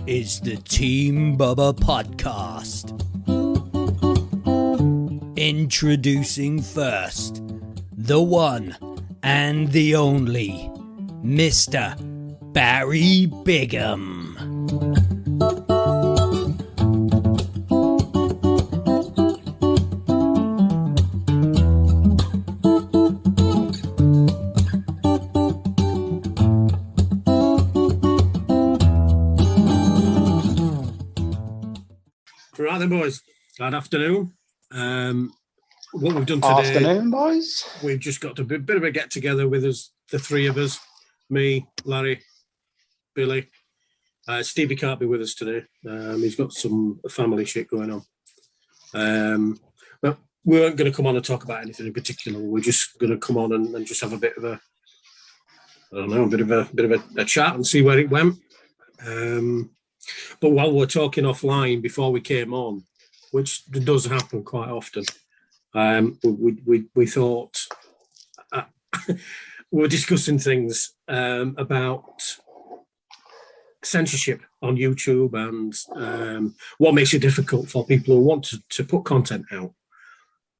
is the Team Bubba podcast. Introducing first, the one and the only, Mr. Barry Bigham. Right then, boys. Good afternoon. What we've done today... Afternoon, boys. We've just got a bit of a get-together with us, the three of us, me, Larry, Billy. Stevie can't be with us today. He's got some family shit going on. But we weren't going to come on and talk about anything in particular. We're just going to come on and just have a bit of a, I don't know, a bit of a chat and see where it went. But while we're talking offline before we came on, which does happen quite often, we thought we were discussing things about censorship on YouTube and what makes it difficult for people who want to put content out,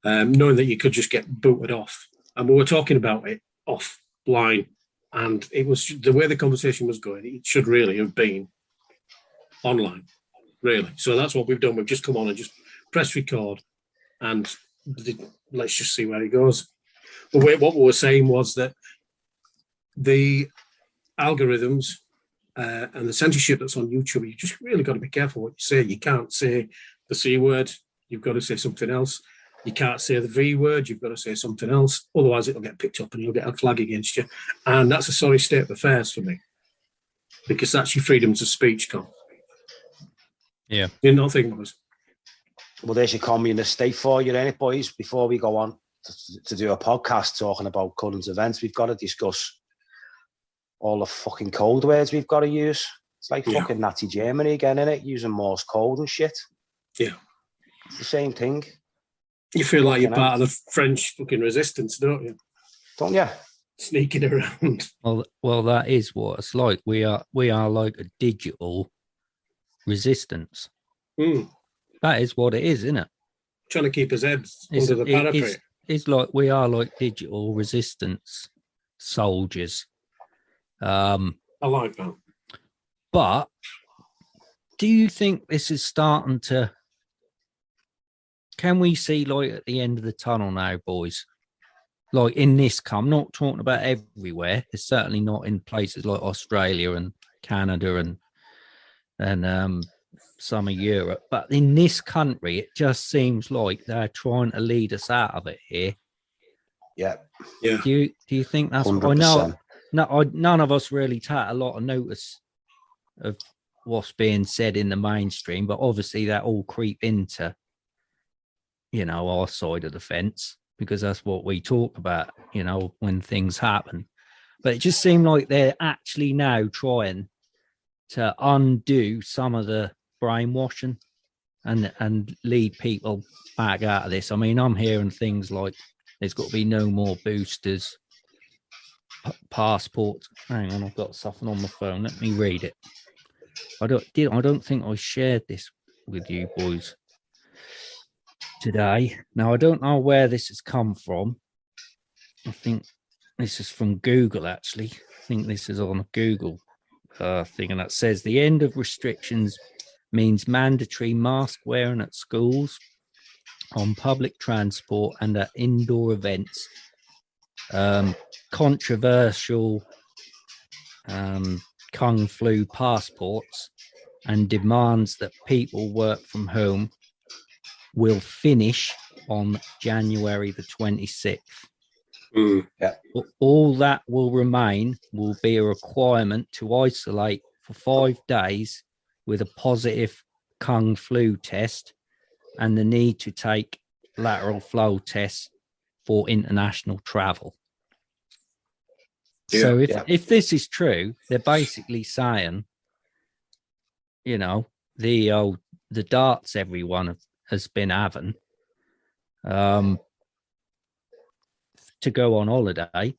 knowing that you could just get booted off. And we were talking about it offline, and it was the way the conversation was going. It should really have been online, really. So that's what we've done. We've just come on and just press record, and let's just see where it goes. But what we were saying was that the algorithms and the censorship that's on YouTube, you just really got to be careful what you say. You can't say the C word. You've got to say something else. You can't say the V word. You've got to say something else. Otherwise, it'll get picked up and you'll get a flag against you. And that's a sorry state of affairs for me, because that's your freedoms of speech, Con. Yeah. You not think, boys? Well, there's your communist state for you, ain't it, boys? Before we go on to do a podcast talking about current events, we've got to discuss all the fucking code words we've got to use. It's like fucking Nazi Germany again, innit? Using Morse code and shit. Yeah. It's the same thing. You feel like you're part of the French fucking resistance, don't you? Don't you? Sneaking around. Well, that is what it's like. We are like a digital resistance. That is what it is, isn't it? Trying to keep his heads under the parapet. It's like we are like digital resistance soldiers. I like that. But do you think this is starting to... Can we see light at the end of the tunnel now, boys? Like in this, I'm not talking about everywhere. It's certainly not in places like Australia and Canada and some of Europe. But in this country, it just seems like they're trying to lead us out of it here. Yeah. Do you think that's... 100%. I know none of us really take a lot of notice of what's being said in the mainstream, but obviously that all creep into, our side of the fence, because that's what we talk about, when things happen. But it just seemed like they're actually now trying to undo some of the brainwashing and lead people back out of this. I mean, I'm hearing things like there's got to be no more boosters, passports. Hang on, I've got something on my phone. Let me read it. I don't think I shared this with you boys today. Now, I don't know where this has come from. I think this is from Google, actually. I think this is on a Google thing, and that says the end of restrictions means mandatory mask wearing at schools, on public transport, and at indoor events. Controversial Kung Flu passports and demands that people work from home will finish on January the 26th. Yeah. All that will remain will be a requirement to isolate for 5 days with a positive Kung Flu test and the need to take lateral flow tests for international travel. So if this is true, they're basically saying, the darts everyone has been having to go on holiday,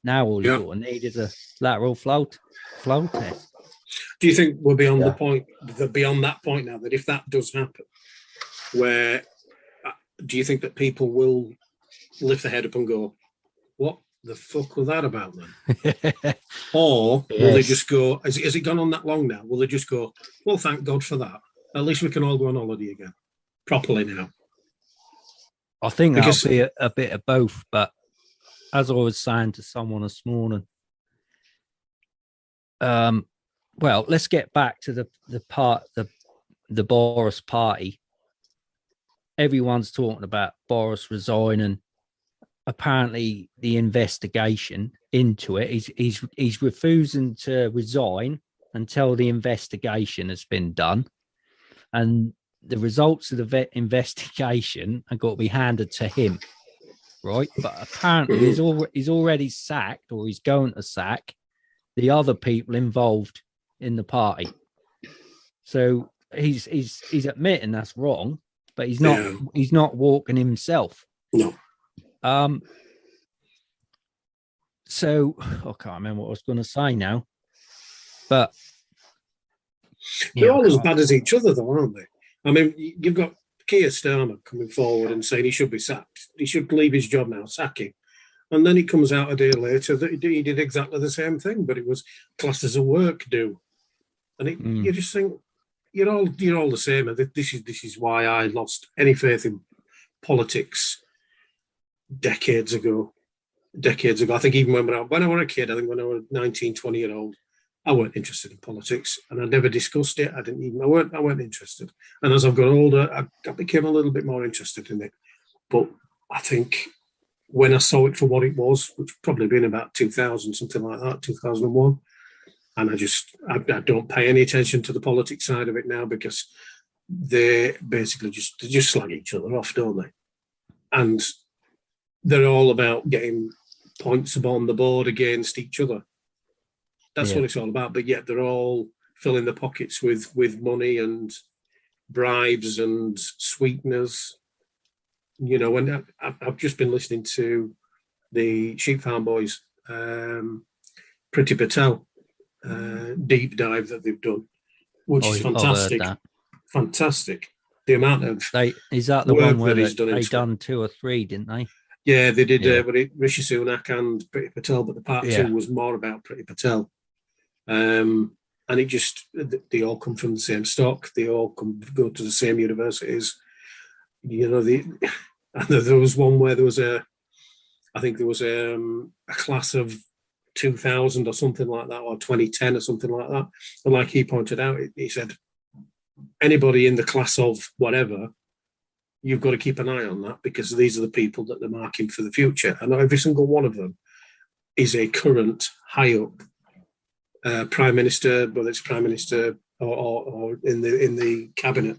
Now all you sort of need is a lateral flow test. Do you think we're beyond beyond that point now, that if that does happen, where do you think that people will lift their head up and go, what the fuck was that about then? Or will they just go, has it gone on that long now? Will they just go, well, thank God for that. At least we can all go on holiday again properly now. I think that'll be a bit of both. But as I was saying to someone this morning, well, let's get back to the Boris party. Everyone's talking about Boris resigning. Apparently, the investigation into it, he's refusing to resign until the investigation has been done, and the results of the investigation are got to be handed to him, right? But apparently, he's already sacked, or he's going to sack the other people involved in the party. So he's admitting that's wrong, but he's not walking himself. No. So I can't remember what I was going to say now, but they're all as bad as each other, though, aren't they? I mean, you've got Keir Starmer coming forward and saying he should be sacked. He should leave his job now, sack him. And then it comes out a day later that he did exactly the same thing, but it was classed as a work do. And you just think you're all the same. This is why I lost any faith in politics decades ago. I think even when I was a kid, I think when I was 19, 20-year-old, I weren't interested in politics, and I never discussed it. I weren't interested. And as I've got older, I became a little bit more interested in it. But I think when I saw it for what it was, which probably been about 2000, something like that, 2001, and I don't pay any attention to the politics side of it now, because they basically just slag each other off, don't they? And they're all about getting points on the board against each other. That's what it's all about. But yet they're all filling the pockets with money and bribes and sweeteners. You know, and I've just been listening to the Sheep Farm Boys, Priti Patel deep dive that they've done, which is fantastic. Fantastic. The amount of is that the one where they done 2 or 3, didn't they? Yeah, they did. Rishi Sunak and Priti Patel, but the part 2 was more about Priti Patel. And it just, they all come from the same stock. They all go to the same universities. You know, and there was one where there was a class of 2000 or something like that, or 2010 or something like that. And like he pointed out, he said, anybody in the class of whatever, you've got to keep an eye on that, because these are the people that they're marking for the future. And every single one of them is a current high up prime minister, whether it's prime minister or in the cabinet.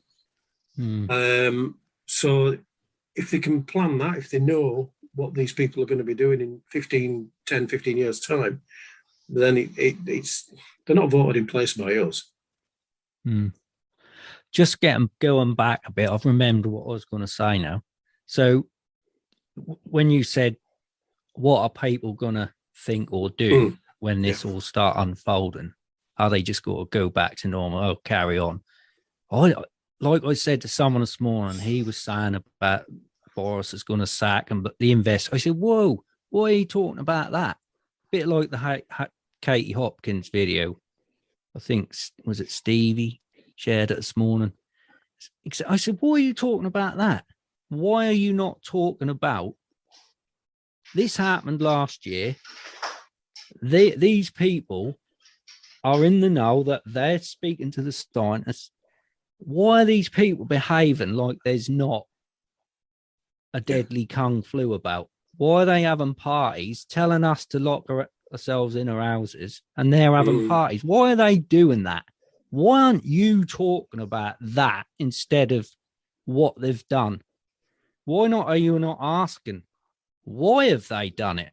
So if they can plan that, if they know what these people are going to be doing in 15 years time, then it's they're not voted in place by us. Just going back a bit, I've remembered what I was going to say now. So when you said, what are people going to think or do when this all start unfolding? Are they just going to go back to normal? Oh, carry on. Like I said to someone this morning, he was saying about Boris is going to sack and the invest. I said, whoa, why are you talking about that? A bit like the Katie Hopkins video. I think, was it Stevie shared it this morning? I said, why are you talking about that? Why are you not talking about this? Happened last year. These people are in the know that they're speaking to the scientists. Why are these people behaving like there's not a deadly kung flu about? Why are they having parties, telling us to lock ourselves in our houses, and they're having parties? Why are they doing that? Why aren't you talking about that instead of what they've done? Why not? Are you not asking, why have they done it?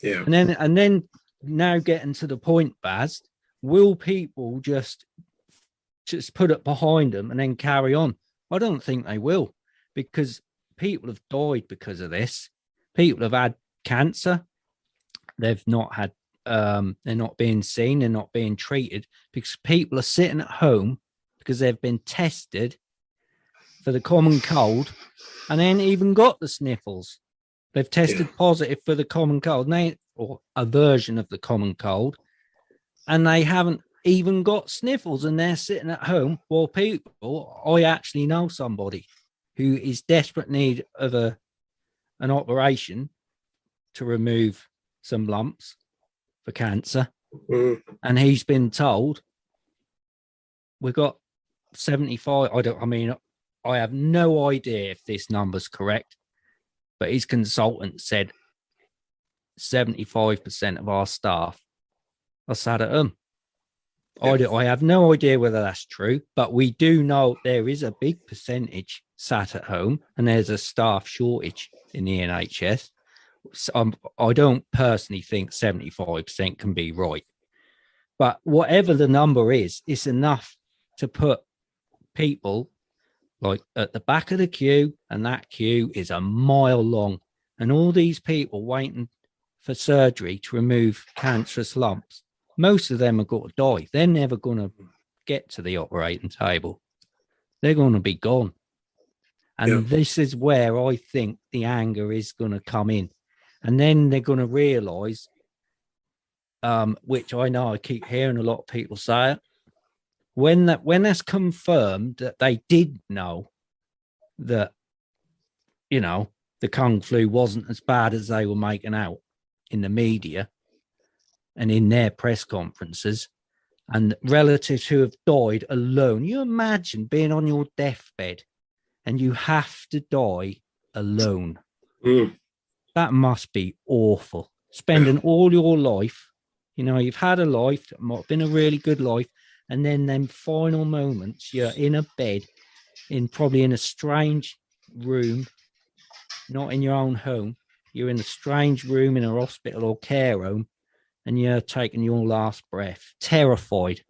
Yeah. And then now getting to the point, Baz, will people just put it behind them and then carry on? I don't think they will, because people have died because of this. People have had cancer. they've not had, they're not being seen, they're not being treated, because people are sitting at home because they've been tested for the common cold and they ain't even got the sniffles. They've tested positive for the common cold, or a version of the common cold, and they haven't even got sniffles, and they're sitting at home. Well, people, I actually know somebody who is desperate need of an operation to remove some lumps for cancer, and he's been told we've got 75. I have no idea if this number's correct, but his consultant said 75% of our staff are sat at home. I have no idea whether that's true, but we do know there is a big percentage sat at home, and there's a staff shortage in the NHS. So, I don't personally think 75% can be right, but whatever the number is, it's enough to put people like at the back of the queue, and that queue is a mile long, and all these people waiting for surgery to remove cancerous lumps. Most of them are going to die. They're never going to get to the operating table. They're going to be gone. And this is where I think the anger is going to come in. And then they're going to realize, which I know I keep hearing a lot of people say it, when that's confirmed that they did know that, the Kung flu wasn't as bad as they were making out in the media and in their press conferences, and relatives who have died alone. You imagine being on your deathbed and you have to die alone. That must be awful. Spending all your life, you've had a life that might have been a really good life, and then them final moments, you're in a bed, probably in a strange room, not in your own home. You're in a strange room in a hospital or care home, and you're taking your last breath, terrified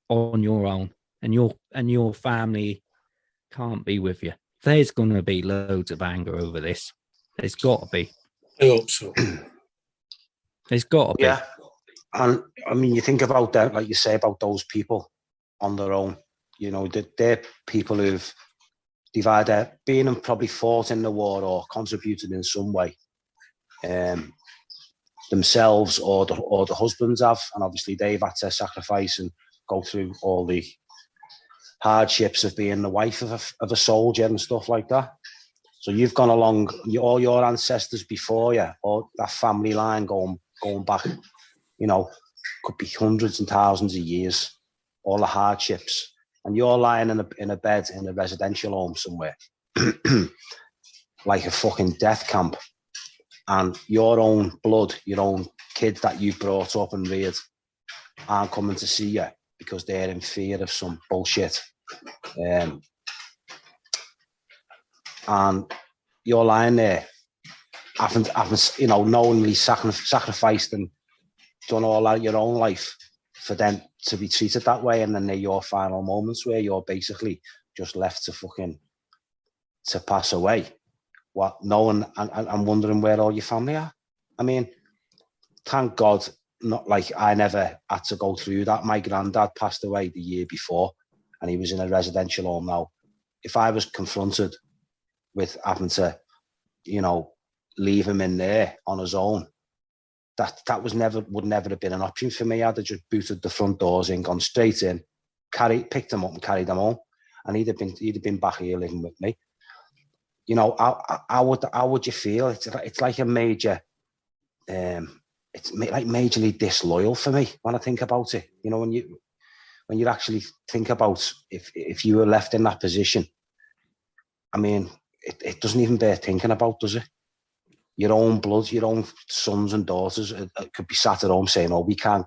on your own, and your family can't be with you. There's going to be loads of anger over this. There's got to be. I hope so. There's got to be. Yeah. And I mean, you think about that, like you say, about those people on their own, they're people they've either been and probably fought in the war or contributed in some way, themselves or the husbands have, and obviously they've had to sacrifice and go through all the hardships of being the wife of a soldier and stuff like that. So you've gone along, all your ancestors before you, or that family line going back, could be hundreds and thousands of years, all the hardships, and you're lying in a bed in a residential home somewhere, like a fucking death camp, and your own blood, your own kids that you brought up and reared aren't coming to see you because they're in fear of some bullshit. And you're lying there, having knowingly sacrificed and done all that your own life for them to be treated that way, and then they're your final moments where you're basically just left to pass away. What, knowing and wondering where all your family are. I mean, thank God, not like I never had to go through that. My granddad passed away the year before, and he was in a residential home. Now, if I was confronted with having to, leave him in there on his own, that would never have been an option for me. I'd have just booted the front doors in, gone straight in, picked him up and carried him home, and he'd have been back here living with me. How would you feel? It's like a major, it's like majorly disloyal for me when I think about it. When you actually think about if you were left in that position, I mean, it doesn't even bear thinking about, does it? Your own blood, your own sons and daughters could be sat at home saying, "Oh, we can't,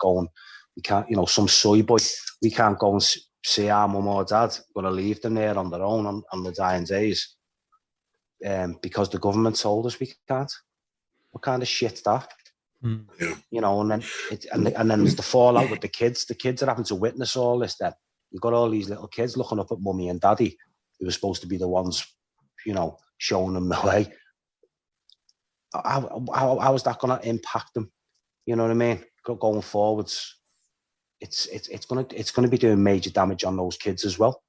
some soy boy, we can't go and see our mum or dad. We're going to leave them there on their own on the dying days, because the government told us we can't." What kind of shit's that? And then and then there's the fallout with the kids. The kids are having to witness all this. Then you've got all these little kids looking up at mummy and daddy, who are supposed to be the ones, showing them the way. How is that going to impact them? You know what I mean? Going forwards, it's gonna be doing major damage on those kids as well.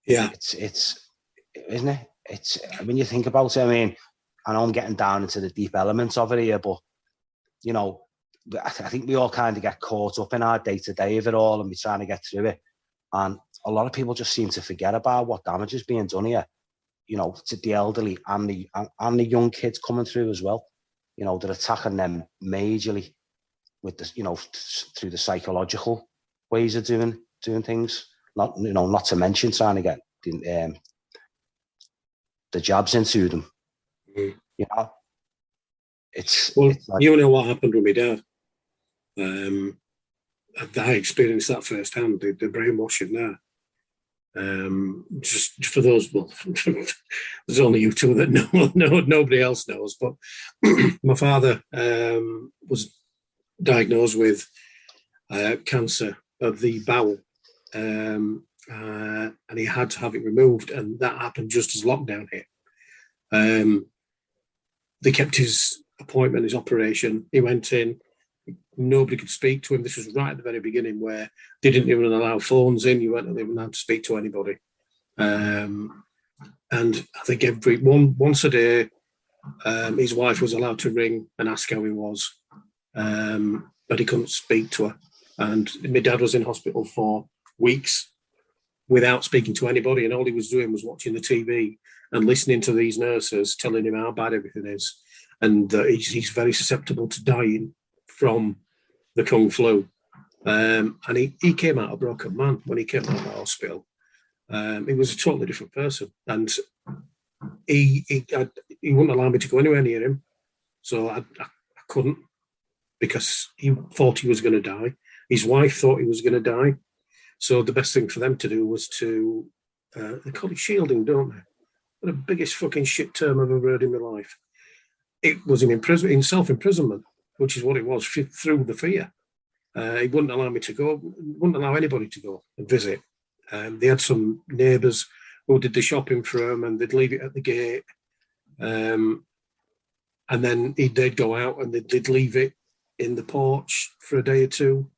Yeah, it's isn't it? It's when you think about it. I mean, I know I'm getting down into the deep elements of it here, but you know, I think we all kind of get caught up in our day-to-day of it all, and we're trying to get through it. And a lot of people just seem to forget about what damage is being done here. You know, to the elderly and the young kids coming through as well. You know, they're attacking them majorly with the, you know, through the psychological ways of doing things. Not to mention trying to get the jabs into them. Mm. You know, it's well, it's like, you know what happened with my dad. I experienced that firsthand. The brainwashing there. Just for those, well, there's only you two that know. Nobody else knows. But my father was diagnosed with cancer of the bowel, and he had to have it removed, and that happened just as lockdown hit. They kept his appointment, his operation. He went in. Nobody could speak to him. This was right at the very beginning where they didn't even allow phones in. You weren't even allowed to speak to anybody. And I think once a day, his wife was allowed to ring and ask how he was, but he couldn't speak to her. And my dad was in hospital for weeks without speaking to anybody, and all he was doing was watching the TV and listening to these nurses telling him how bad everything is, and he's very susceptible to dying from the Kung flu. And he came out a broken man when he came out of the hospital. He was a totally different person, and he wouldn't allow me to go anywhere near him, so I couldn't, because he thought he was going to die. His wife thought he was going to die. So the best thing for them to do was to, they call it shielding, don't they? The biggest fucking shit term I've ever heard in my life. It was in self-imprisonment, which is what it was, through the fear. He wouldn't allow me to go, wouldn't allow anybody to go and visit. They had some neighbours who did the shopping for him, and they'd leave it at the gate. And then they'd go out and they'd leave it in the porch for a day or two,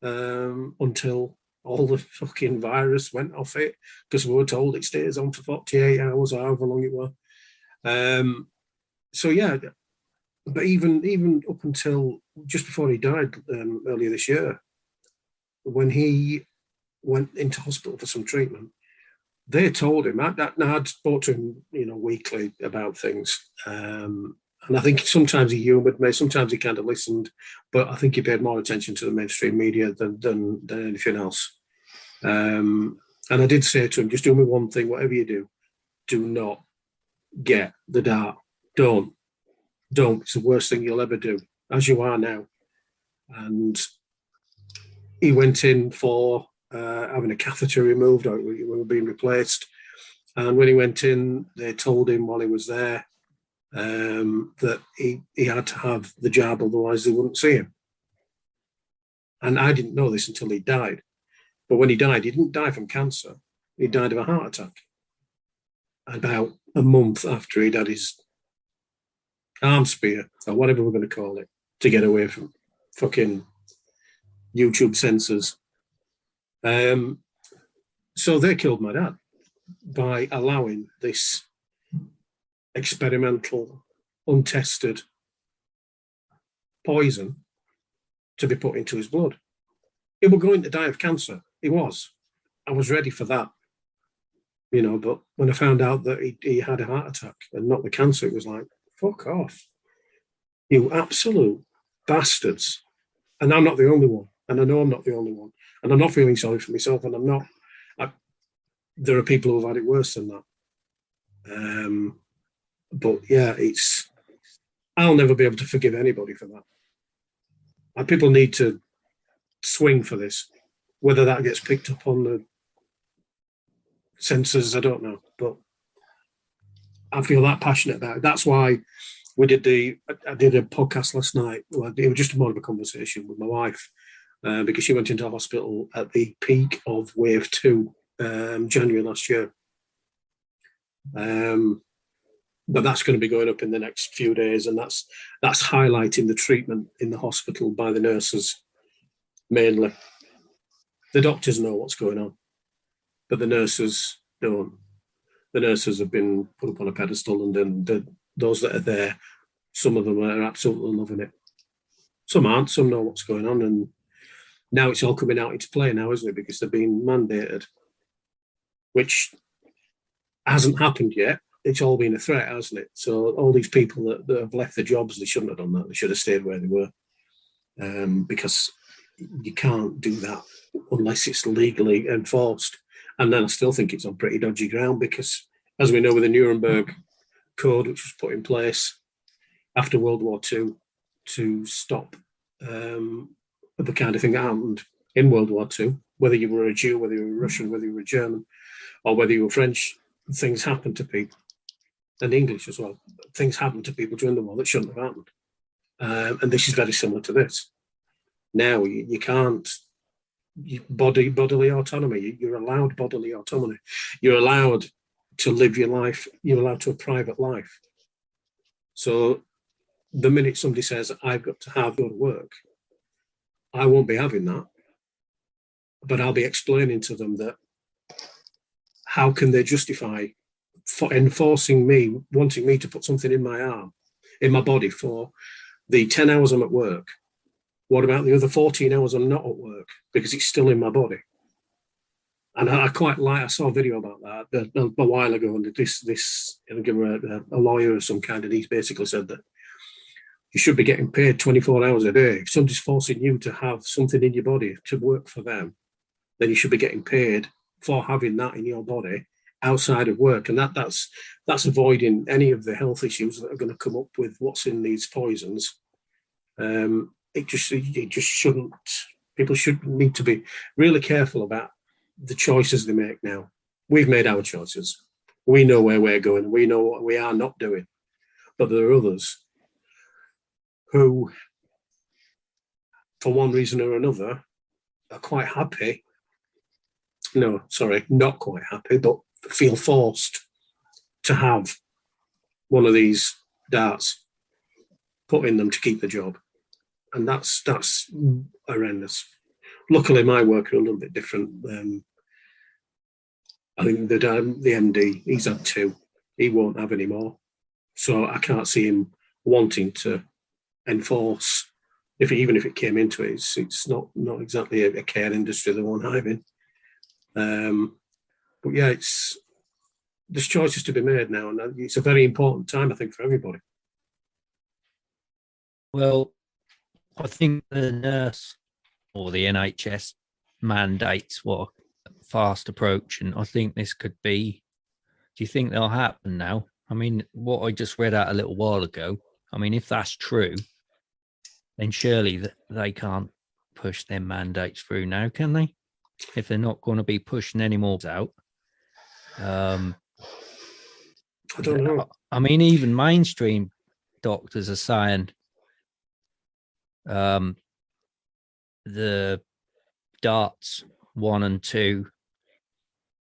until all the fucking virus went off it, because we were told it stays on for 48 hours or however long it was. So yeah, but even up until just before he died, earlier this year, when he went into hospital for some treatment, they told him, I'd spoke to him, weekly about things. And I think sometimes he humoured me, sometimes he kind of listened, but I think he paid more attention to the mainstream media than anything else. And I did say to him, just do me one thing, whatever you do not get the dart. Don't. It's the worst thing you'll ever do, as you are now. And he went in for having a catheter removed, or we were being replaced. And when he went in, they told him while he was there that he had to have the jab, otherwise they wouldn't see him. And I didn't know this until he died. But when he died, he didn't die from cancer. He died of a heart attack. About a month after he'd had his arm spear, or whatever we're going to call it, to get away from fucking YouTube censors. So they killed my dad by allowing this experimental, untested poison to be put into his blood. He was going to die of cancer. He was. I was ready for that. But when I found out that he had a heart attack and not the cancer, it was like, fuck off. You absolute bastards. And I'm not the only one. And I know I'm not the only one. And I'm not feeling sorry for myself. And there are people who have had it worse than that. But yeah, I'll never be able to forgive anybody for that. And people need to swing for this. Whether that gets picked up on the censors, I don't know. But I feel that passionate about it. That's why I did a podcast last night. Well, it was just more of a conversation with my wife, because she went into hospital at the peak of wave 2, January last year. but that's going to be going up in the next few days, and that's highlighting the treatment in the hospital by the nurses mainly. The doctors know what's going on, but the nurses don't. The nurses have been put up on a pedestal, and then those that are there, some of them are absolutely loving it. Some aren't. Some know what's going on, and now it's all coming out into play now, isn't it? Because they're being mandated, which hasn't happened yet. It's all been a threat, hasn't it? So all these people that have left their jobs, they shouldn't have done that. They should have stayed where they were, because you can't do that unless it's legally enforced. And then I still think it's on pretty dodgy ground because, as we know, with the Nuremberg Code, which was put in place after World War II to stop the kind of thing that happened in World War II, whether you were a Jew, whether you were Russian, whether you were German, or whether you were French, things happened to people, and English as well. Things happened to people during the war that shouldn't have happened. And this is very similar to this. Now you can't, bodily autonomy, you're allowed bodily autonomy. You're allowed to live your life. You're allowed to a private life. So the minute somebody says, I've got to go to work, I won't be having that. But I'll be explaining to them that how can they justify for enforcing me, wanting me to put something in my arm, in my body for the 10 hours I'm at work. What about the other 14 hours I'm not at work because it's still in my body? And I saw a video about that a while ago, and a lawyer of some kind, and he basically said that you should be getting paid 24 hours a day. If somebody's forcing you to have something in your body to work for them, then you should be getting paid for having that in your body outside of work. And that's avoiding any of the health issues that are going to come up with what's in these poisons. It just shouldn't. People should need to be really careful about the choices they make now. We've made our choices. We know where we're going. We know what we are not doing. But there are others who, for one reason or another, are quite happy. No, sorry, not quite happy, but feel forced to have one of these darts put in them to keep the job. And that's horrendous. Luckily, my work are a little bit different. I think the MD, he's had 2. He won't have any more. So I can't see him wanting to enforce. Even if it came into it, it's not exactly a care industry they won't have in. But yeah, there's choices to be made now, and it's a very important time, I think, for everybody. Well, I think the nurse or the NHS mandates what fast approach, and I think this could be. Do you think they'll happen now? I mean, what I just read out a little while ago. I mean, if that's true, then surely they can't push their mandates through now, can they? If they're not going to be pushing any more out. I don't know. I mean, even mainstream doctors are saying the darts 1 and 2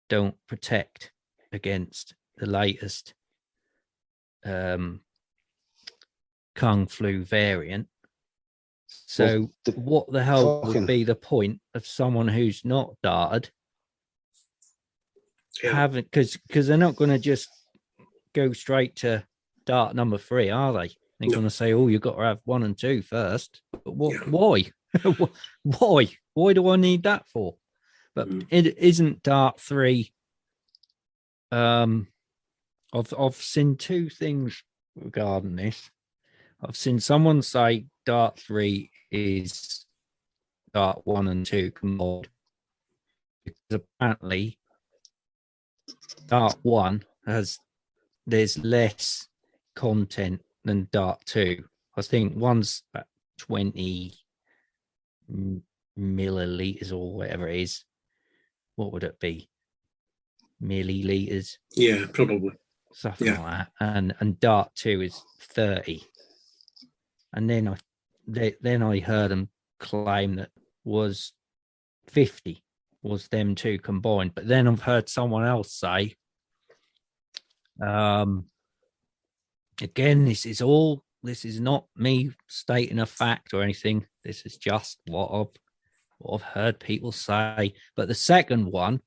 don't protect against the latest Kung Flu variant. So what the hell would be the point of someone who's not darted having, because they're not going to just go straight to dart number 3, are they? They're going to say, oh, you've got to have 1 and 2 first. But why? Why do I need that for? But it isn't dart 3. I've seen 2 things regarding this. I've seen someone say dart 3 is dart 1 and 2 combined, because apparently dart 1 there's less content than dart 2. I think one's about 20 milliliters or whatever it is. What would it be? Milliliters? Yeah, probably. Something like that. And dart 2 is 30. And then I heard them claim that was 50 was them 2 combined. But then I've heard someone else say again, this is not me stating a fact or anything. This is just what I've heard people say. But the second one,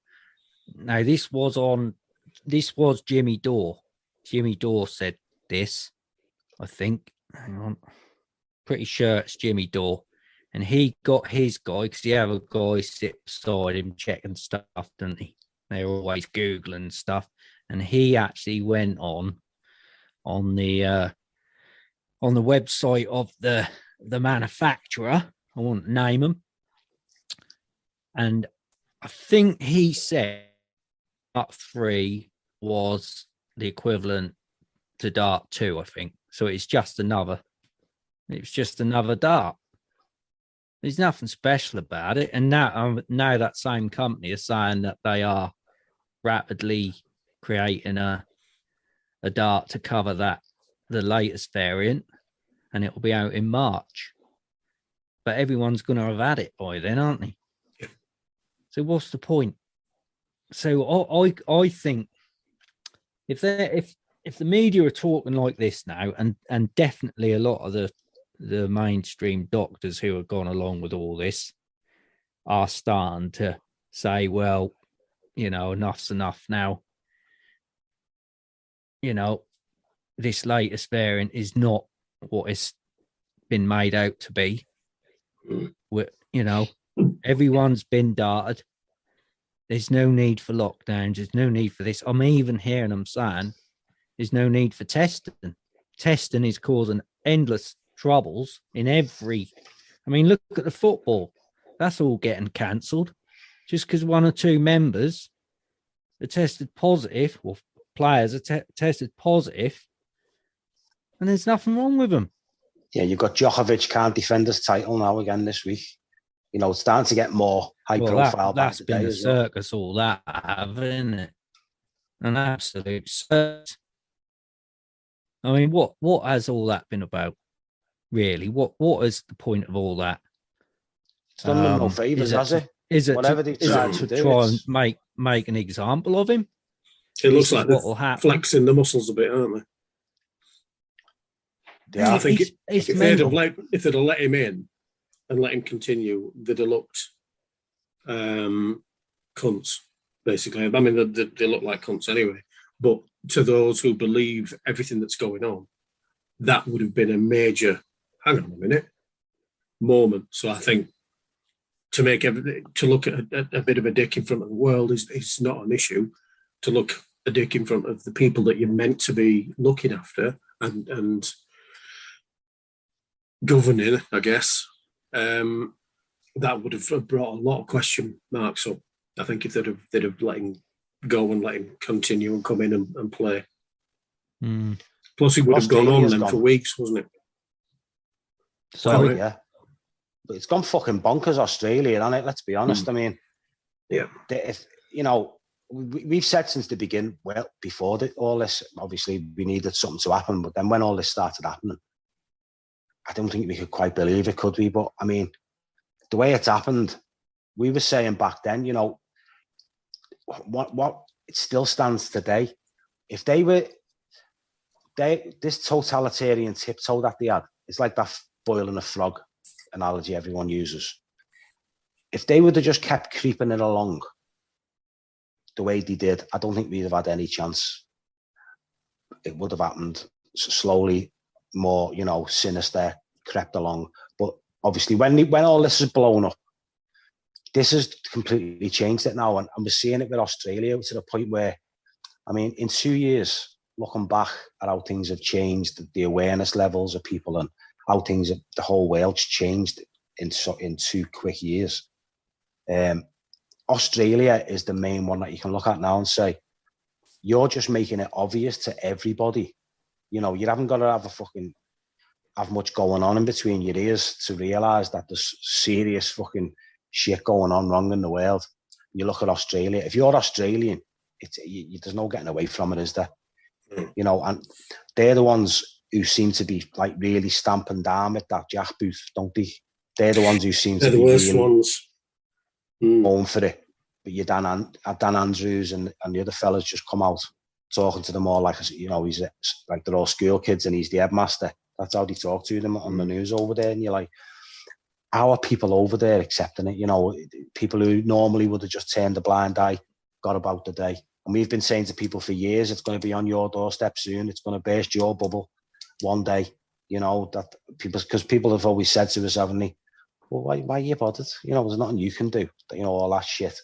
now this was Jimmy Dore. Jimmy Dore said this, I think. Hang on. Pretty sure it's Jimmy Dore. And he got his guy, because the other guy sit beside him checking stuff, didn't he? They're always Googling stuff. And he actually went on the website of the manufacturer. I won't name him. And I think he said Dart 3 was the equivalent to Dart 2, I think. So it was just another dart. There's nothing special about it. And now that same company is saying that they are rapidly creating a dart to cover the latest variant, and it will be out in March. But everyone's going to have had it by then, aren't they? Yeah. So what's the point? So I think if the media are talking like this now, and definitely a lot of the mainstream doctors who have gone along with all this are starting to say, well, enough's enough now. This latest variant is not what it's been made out to be. Everyone's been darted. There's no need for lockdowns. There's no need for this. I'm even hearing them saying there's no need for testing. Testing is causing endless troubles in every. I mean, look at the football. That's all getting cancelled just because one or two members are tested positive, or players are tested positive, and there's nothing wrong with them. Yeah, you've got Djokovic can't defend his title now again this week. It's starting to get more high profile. That's been a circus, all that, isn't it? An absolute circus. I mean, what has all that been about? Really, what is the point of all that? It's done them no favours, has it? Is it whatever to, they try to do, try and make an example of him? It looks like they're flexing the muscles a bit, aren't they? Yeah, I think if they'd have let him in and let him continue, they'd have looked cunts, basically. I mean, they look like cunts anyway. But to those who believe everything that's going on, that would have been a major, hang on a minute, moment. So I think to look at a bit of a dick in front of the world is not an issue. To look a dick in front of the people that you're meant to be looking after and governing, I guess, that would have brought a lot of question marks up. I think if they'd have let him go and let him continue and come in and play. Mm. Plus, he would have gone on then for weeks, wasn't it? So yeah, but it's gone fucking bonkers, Australia, hasn't it? Let's be honest. I mean, yeah, if we've said since the beginning, well, before all this, obviously we needed something to happen, but then when all this started happening, I don't think we could quite believe it, could we? But I mean, the way it's happened, we were saying back then, what it still stands today. If this totalitarian tiptoe that they had, it's like that boiling a frog analogy everyone uses. If they would have just kept creeping it along the way they did, I don't think we'd have had any chance. It would have happened slowly, more, sinister, crept along. But obviously, when all this is blown up, this has completely changed it now. And we're seeing it with Australia to the point where, I mean, in 2 years, looking back at how things have changed, the awareness levels of people and how the whole world's changed in 2 quick years. Australia is the main one that you can look at now and say, you're just making it obvious to everybody. You haven't got to have much going on in between your ears to realise that there's serious fucking shit going on wrong in the world. You look at Australia. If you're Australian, there's no getting away from it, is there? And they're the ones who seem to be like really stamping down with that jackboot, don't they? They're the ones who seem to be the worst really ones. going for it. But Dan Andrews and the other fellas just come out talking to them all like, you know, he's like they're all school kids and he's the headmaster. That's how they talk to them on the news over there. And you're like, how are people over there accepting it? You know, people who normally would have just turned a blind eye, got about the day. And we've been saying to people for years, it's going to be on your doorstep soon. It's going to burst your bubble one day. You know, that people, because people have always said to us, haven't they, well, why are you bothered? You know, there's nothing you can do, you know, all that shit.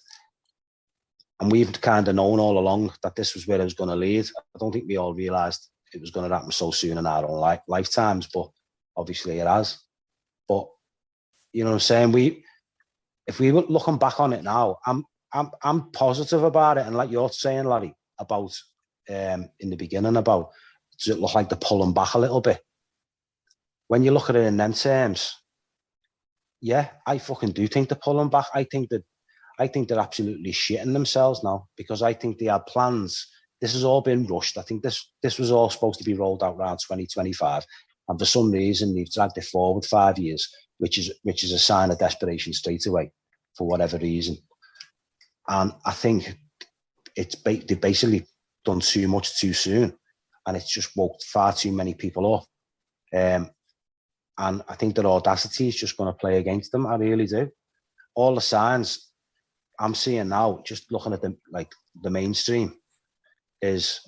And we've kind of known all along that this was where it was going to lead. I don't think we all realised it was going to happen so soon in our own lifetimes, but obviously it has. But, you know what I'm saying? If we were looking back on it now, I'm positive about it. And like you're saying, Larry, about in the beginning about, does it look like they're pulling back a little bit? When you look at it in them terms, yeah, I fucking do think they're pulling back. I think they're absolutely shitting themselves now, because I think they had plans. This has all been rushed. I think this was all supposed to be rolled out around 2025. And for some reason, they've dragged it forward 5 years, which is a sign of desperation straight away, for whatever reason. And I think they've basically done too much too soon. And it's just woke far too many people up. And I think their audacity is just going to play against them. I really do. All the signs I'm seeing now, just looking at the mainstream, is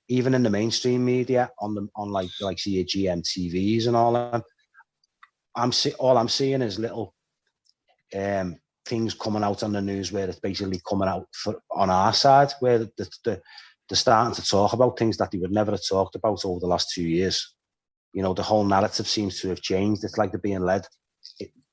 even in the mainstream media on like see your GMTVs and all that. All I'm seeing is little things coming out on the news where it's basically coming out on our side, where they're starting to talk about things that they would never have talked about over the last 2 years. You know, the whole narrative seems to have changed. It's like they're being led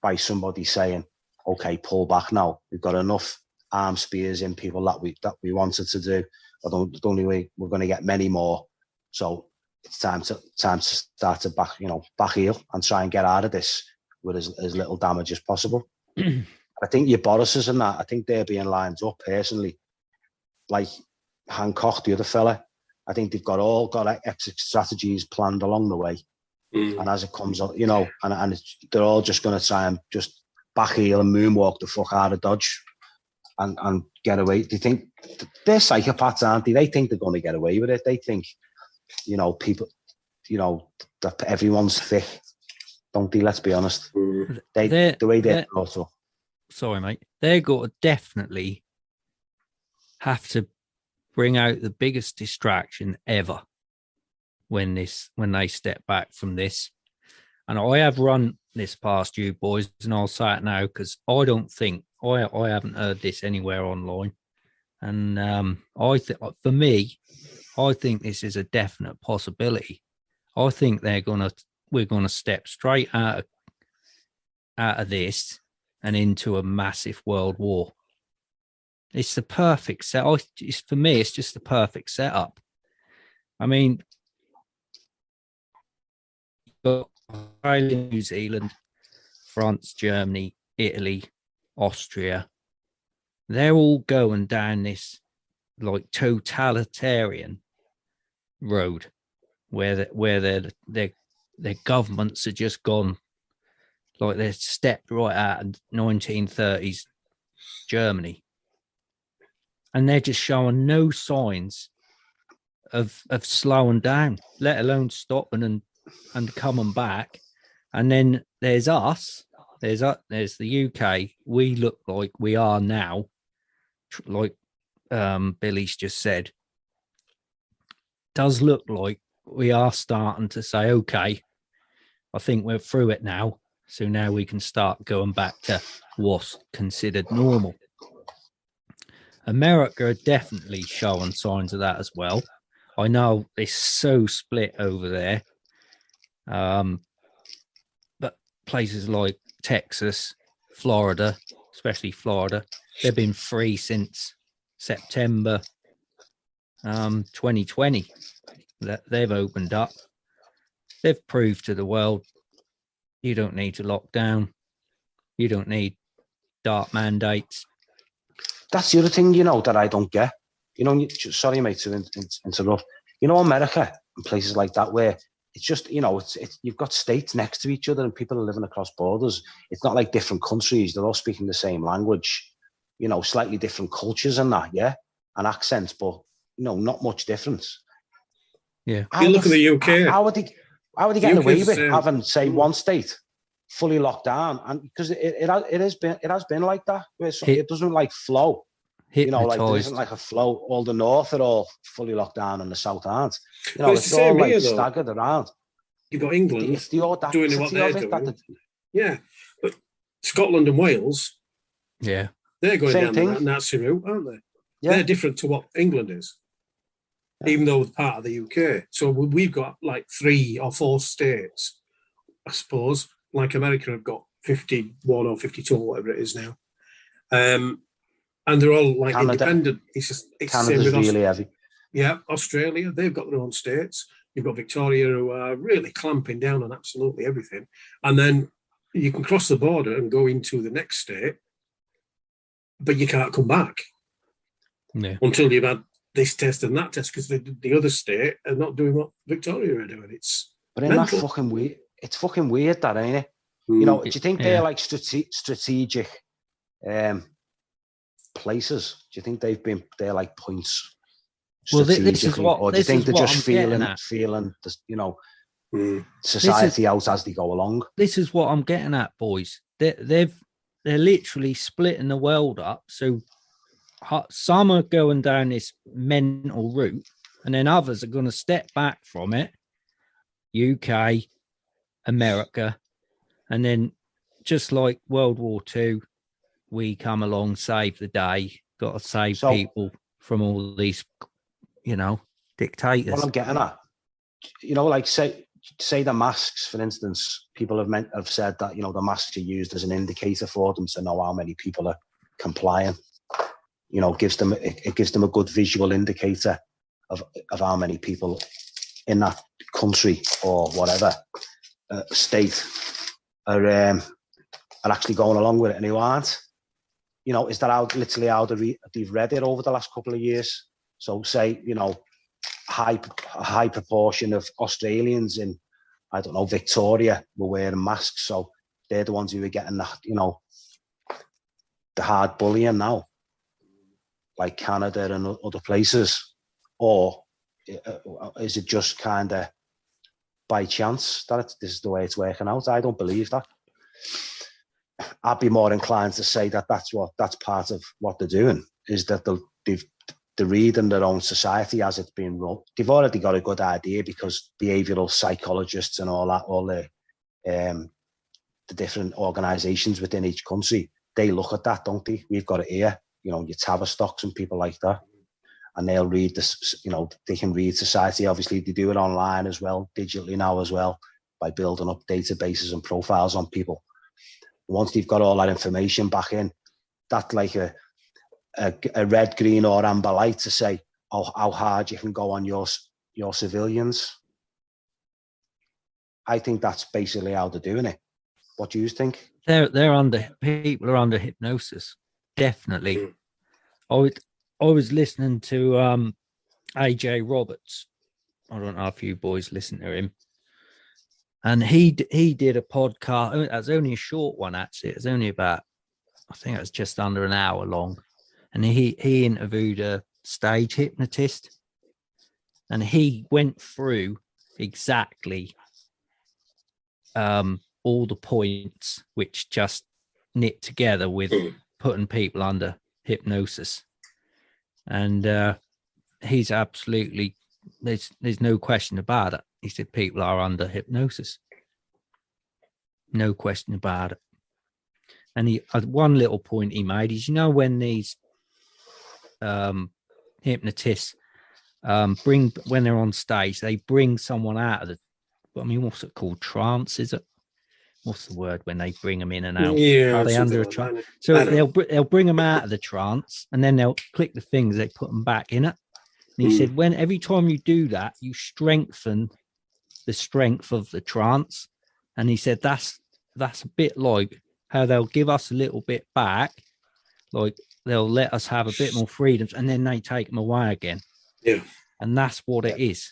by somebody saying, okay, pull back now. We've got enough arm spears in people that we wanted to do. But the only way we're going to get many more. So it's time to start to back heel and try and get out of this with as little damage as possible. I think your Boris's and that, I think they're being lined up personally. Like Hancock, the other fella, I think they've got exit strategies planned along the way. And as it comes up, you know, and they're all just going to try and just back heel and moonwalk the fuck out of Dodge and get away. They think they're psychopaths, aren't they? They think they're going to get away with it. They think, you know, people, you know, that everyone's thick, don't they? Let's be honest. The way they're brought up. Sorry, mate. They're going to definitely have to bring out the biggest distraction ever when they step back from this. And I have run this past you boys, and I'll say it now because I don't think I haven't heard this anywhere online. And for me, I think this is a definite possibility. I think we're gonna step straight out of this and into a massive world war. It's the perfect set. For me, it's just the perfect setup. I mean, Australia, New Zealand, France, Germany, Italy, Austria, they're all going down this like totalitarian road where their governments are just gone, like they're stepped right out of 1930s Germany. And they're just showing no signs of slowing down, let alone stopping and coming back. And then there's us. There's the UK. We look like we are now, like Billy's just said. Does look like we are starting to say, okay, I think we're through it now. So now we can start going back to what's considered normal. America are definitely showing signs of that as well. I know it's so split over there. But places like Texas, Florida, especially Florida, they've been free since September 2020. That they've opened up. They've proved to the world you don't need to lock down. You don't need dark mandates. That's the other thing, you know, that I don't get. You know, sorry, mate, to interrupt. You know, America and places like that where it's just, you know, it's you've got states next to each other and people are living across borders. It's not like different countries. They're all speaking the same language, you know, slightly different cultures and that, yeah, and accents. But not much difference. Yeah. You look at the UK. How are they getting away with having, say, mm. one state fully locked down? And because it has been like that, where it doesn't like flow. You know, like there isn't like a flow. All the north are all fully locked down and the south aren't. You know, it's all like staggered around. You've got England it's the audacity doing what they're doing. Yeah, but Scotland and Wales, yeah, they're going down that Nazi route, aren't they? Yeah. They're different to what England is, even though it's part of the UK. So we've got like 3 or 4 states, I suppose. Like America have got 51 or 52 or whatever it is now. And they're all like Canada, independent. It's Canada's really heavy. Yeah, Australia, they've got their own states. You've got Victoria, who are really clamping down on absolutely everything. And then you can cross the border and go into the next state, but you can't come back until you've had this test and that test, because the other state are not doing what Victoria are doing. But isn't that fucking weird? It's fucking weird, that, ain't it? You know, do you think they're like strategic places? Do you think they're like points? Well, this is what, or do you think they're just feeling this, you know, society out as they go along? This is what I'm getting at, boys. They're literally splitting the world up. So some are going down this mental route, and then others are going to step back from it. UK, America, and then just like World War II, we come along, save the day, got to save people from all these, you know, dictators. What I'm getting at, you know, like say the masks, for instance, people have said that, you know, the masks are used as an indicator for them to know how many people are complying. You know, it gives them a good visual indicator of how many people in that country or whatever state are actually going along with it and who aren't. You know, is that literally how they've read it over the last couple of years? So say, you know, a high proportion of Australians in, I don't know, Victoria were wearing masks. So they're the ones who are getting the, you know, the hard bullying now, like Canada and other places. Or is it just kind of by chance that this is the way it's working out? I don't believe that. I'd be more inclined to say that that's part of what they're doing, is that they're reading their own society as it's being run. They've already got a good idea, because behavioural psychologists and all that, all the different organisations within each country, they look at that, don't they? We've got it here, you know, your Tavistocks and people like that, and they'll read this. You know, they can read society. Obviously, they do it online as well, digitally now as well, by building up databases and profiles on people. Once they've got all that information back in, that's like a red, green or amber light to say how hard you can go on your civilians. I think that's basically how they're doing it. What do you think? People are under hypnosis, definitely. I was listening to AJ Roberts. I don't know if you boys listen to him. And he did a podcast. It was only a short one, actually. It was only about, I think it was just under an hour long. And he interviewed a stage hypnotist. And he went through exactly all the points which just knit together with putting people under hypnosis. And he's absolutely, there's no question about it. He said people are under hypnosis. No question about it. And he one little point he made is, you know, when these hypnotists when they're on stage, they bring someone out of what's it called? Trance, is it? What's the word when they bring them in and out? Yeah, are they under a trance? So they'll bring them out of the trance, and then they'll click the things, they put them back in it. And he said, every time you do that, you strengthen the strength of the trance. And he said that's a bit like how they'll give us a little bit back, like they'll let us have a bit more freedoms, and then they take them away again. Yeah, and that's what it is.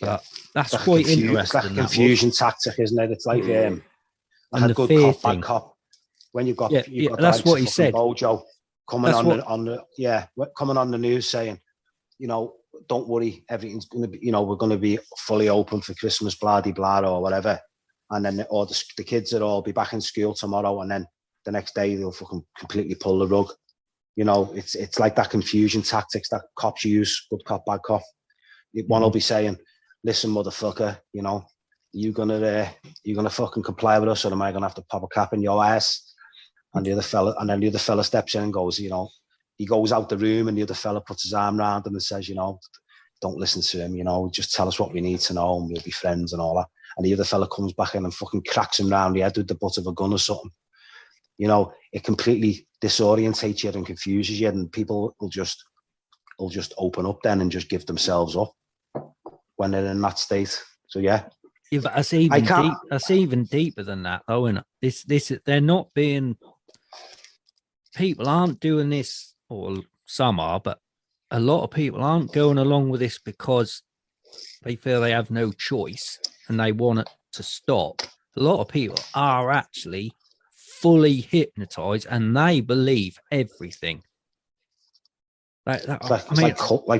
But that's quite interesting. It's like a confusion tactic, isn't it? It's like and a the good fear cop, thing. bad cop. When you've got that's what he said. Bojo. coming coming on the news saying, you know, don't worry, everything's going to be, you know, we're going to be fully open for Christmas, blah, de blah, or whatever. And then all the kids will all be back in school tomorrow. And then the next day they'll fucking completely pull the rug. You know, it's like that confusion tactics that cops use, good cop, bad cop. One will be saying, listen, motherfucker, you know, you gonna fucking comply with us, or am I gonna have to pop a cap in your ass? And the other fella steps in and goes, you know, he goes out the room, and the other fella puts his arm around him and says, you know, don't listen to him, you know, just tell us what we need to know and we'll be friends and all that. And the other fella comes back in and fucking cracks him round the head with the butt of a gun or something. You know, it completely disorientates you and confuses you, and people will just open up then and just give themselves up when they're in that state. So yeah. Yeah, but that's even deeper than that, though, isn't it? This they're not being. People aren't doing this, or some are, but a lot of people aren't going along with this because they feel they have no choice and they want it to stop. A lot of people are actually fully hypnotized and they believe everything. Like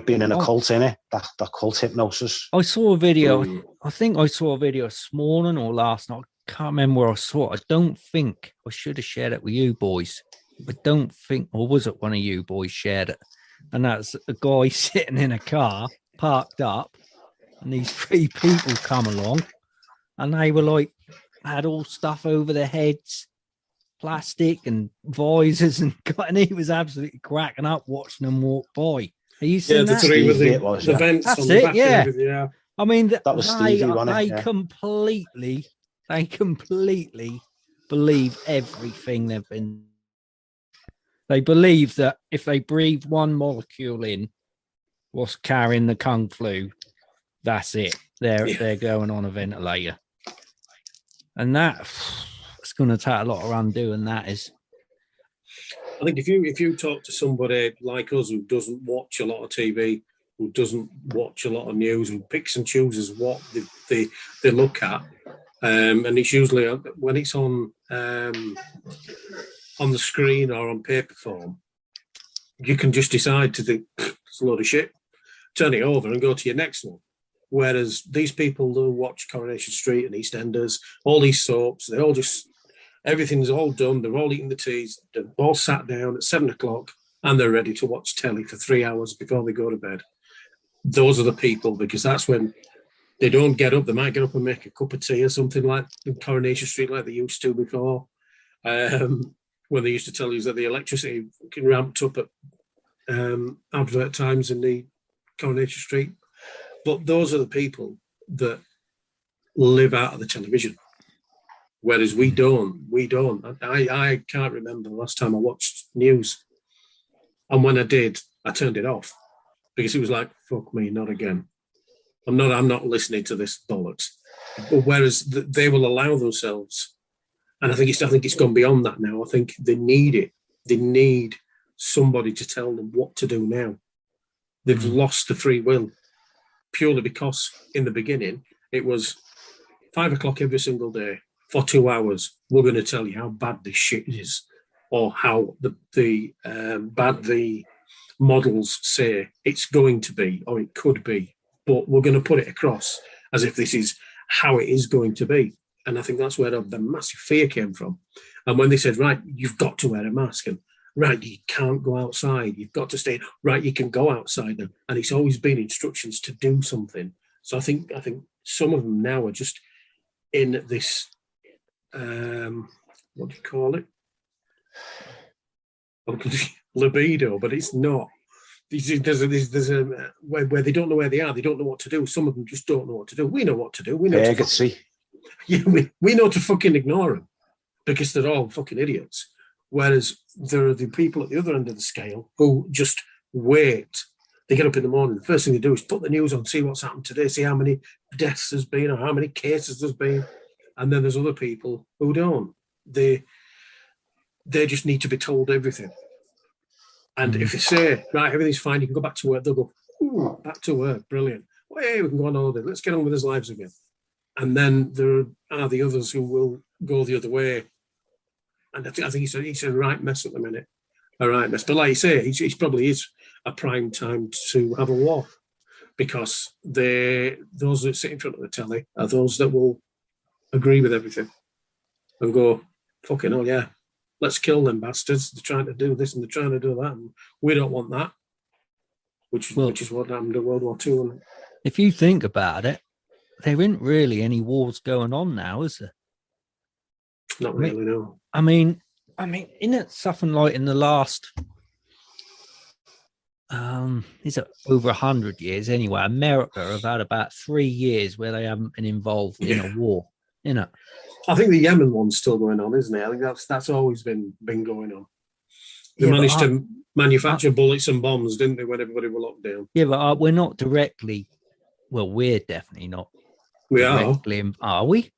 being in a cult, innit? That cult hypnosis. I saw a video. I think I saw a video this morning or last night. I can't remember where I saw it. I don't think I should have shared it with you boys. I don't think, or was it one of you boys shared it? And that's a guy sitting in a car, parked up, and these three people come along, and they were like, had all stuff over their heads, plastic and visors, and he was absolutely cracking up watching them walk by. Are you seeing that? The three with the vents. That's on the it, back yeah. yeah. I mean, that was Stevie, they completely believe everything they've been. They believe that if they breathe one molecule in, what's carrying the Kung Flu, that's it. They're going on a ventilator, and it's going to take a lot of undoing. That is. I think if you talk to somebody like us who doesn't watch a lot of TV, who doesn't watch a lot of news, who picks and chooses what they look at, and it's usually when it's on the screen or on paper form, you can just decide to think it's a load of shit, turn it over and go to your next one. Whereas these people who watch Coronation Street and EastEnders, all these soaps, they all just, everything's all done. They're all eating the teas. They're all sat down at 7 o'clock and they're ready to watch telly for 3 hours before they go to bed. Those are the people, because that's when they don't get up. They might get up and make a cup of tea or something like in Coronation Street, like they used to before. When they used to tell you that the electricity ramped up at advert times in the Coronation Street. But those are the people that live out of the television. Whereas we don't. I can't remember the last time I watched news. And when I did, I turned it off because it was like, fuck me, not again. I'm not listening to this bollocks. But whereas they will allow themselves, and I think it's gone beyond that now. I think they need it. They need somebody to tell them what to do now. They've lost the free will purely because in the beginning it was 5 o'clock every single day for 2 hours. We're going to tell you how bad this shit is, or how bad the models say it's going to be, or it could be. But we're going to put it across as if this is how it is going to be. And I think that's where the massive fear came from. And when they said, right, you've got to wear a mask, and right, you can't go outside, you've got to stay, right, you can go outside now. And it's always been instructions to do something. So I think some of them now are just in this, what do you call it? Libido, but it's not. There's a where they don't know where they are, they don't know what to do. Some of them just don't know what to do. We know what to do. We know we know to fucking ignore them because they're all fucking idiots. Whereas there are the people at the other end of the scale who just wait. They get up in the morning, the first thing they do is put the news on, see what's happened today, see how many deaths there's been or how many cases there's been. And then there's other people who don't. They just need to be told everything. And if they say, right, everything's fine, you can go back to work, they'll go, ooh, back to work, brilliant. Well, hey, we can go on holiday, let's get on with our lives again. And then there are the others who will go the other way. And I think it's a right mess at the minute. a rightness. But like you say, it probably is a prime time to have a war because those that sit in front of the telly are those that will agree with everything and go, fucking hell, yeah, let's kill them bastards. They're trying to do this and they're trying to do that. And we don't want that, which is what happened in World War II. And if you think about it, there isn't really any wars going on now, is there? not really, no. I mean, isn't it something like in the last, is it over 100 years anyway? America have had about 3 years where they haven't been involved in a war, innit? I think the Yemen one's still going on, isn't it? I think that's always been going on. They managed to manufacture bullets and bombs, didn't they, when everybody were locked down? Yeah, but we're not directly. Well, we're definitely not. We are we?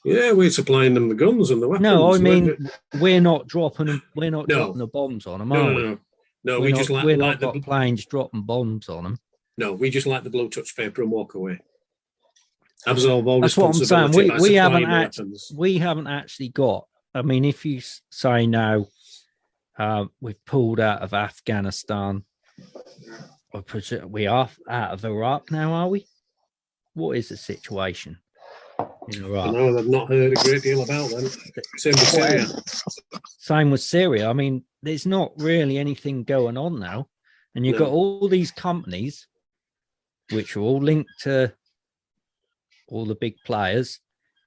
Yeah, we're supplying them the guns and the weapons. No, I mean we're not dropping them. We're not dropping the bombs on them, are we? No, we just like got planes dropping bombs on them. No, we just like the blue touch paper and walk away. Absorb all That's what I'm saying. We haven't actually got. I mean, if you say now we've pulled out of Afghanistan, we are out of Iraq now, are we? What is the situation in Iraq? No, I've not heard a great deal about them. Same with Syria. Same with Syria. I mean, there's not really anything going on now, and you've got all these companies which are all linked to all the big players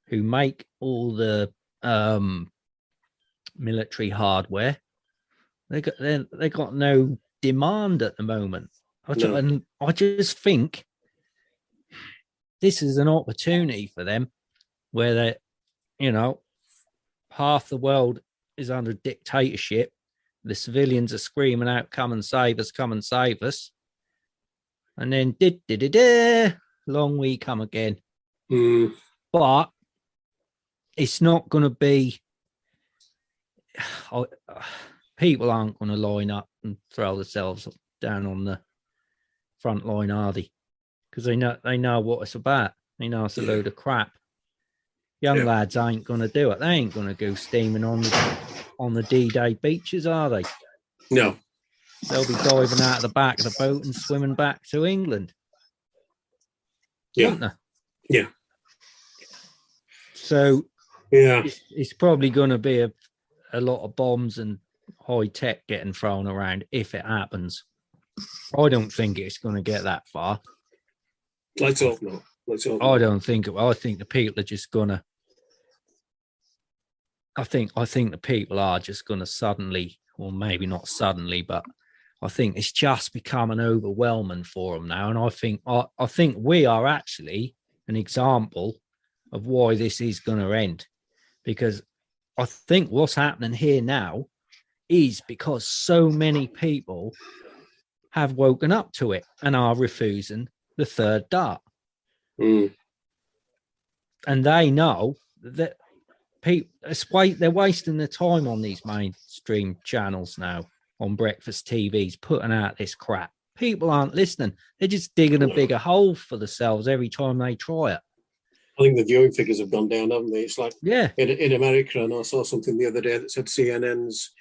who make all the military hardware. They got no demand at the moment. And I just think this is an opportunity for them where they, half the world is under dictatorship. The civilians are screaming out, come and save us, come and save us. And then long we come again. But it's not going to be, people aren't going to line up and throw themselves down on the front line, are they? Because they know what it's about. They know it's a load of crap. Young lads ain't going to do it. They ain't going to go steaming on the D-Day beaches, are they? No. They'll be diving out of the back of the boat and swimming back to England. Yeah. Yeah. So it's probably going to be a lot of bombs and high tech getting thrown around if it happens. I don't think it's going to get that far. Let's hope not. I don't think it. I think the people are just going to. I think the people are just going to suddenly, or maybe not suddenly, but I think it's just becoming overwhelming for them now. And I think we are actually an example of why this is going to end, because I think what's happening here now is because so many people have woken up to it and are refusing the third dart. And they know that they're wasting their time on these mainstream channels now, on breakfast TVs, putting out this crap. People aren't listening. They're just digging a bigger hole for themselves every time they try it. I think the viewing figures have gone down, haven't they? It's like in America, and I saw something the other day that said CNN's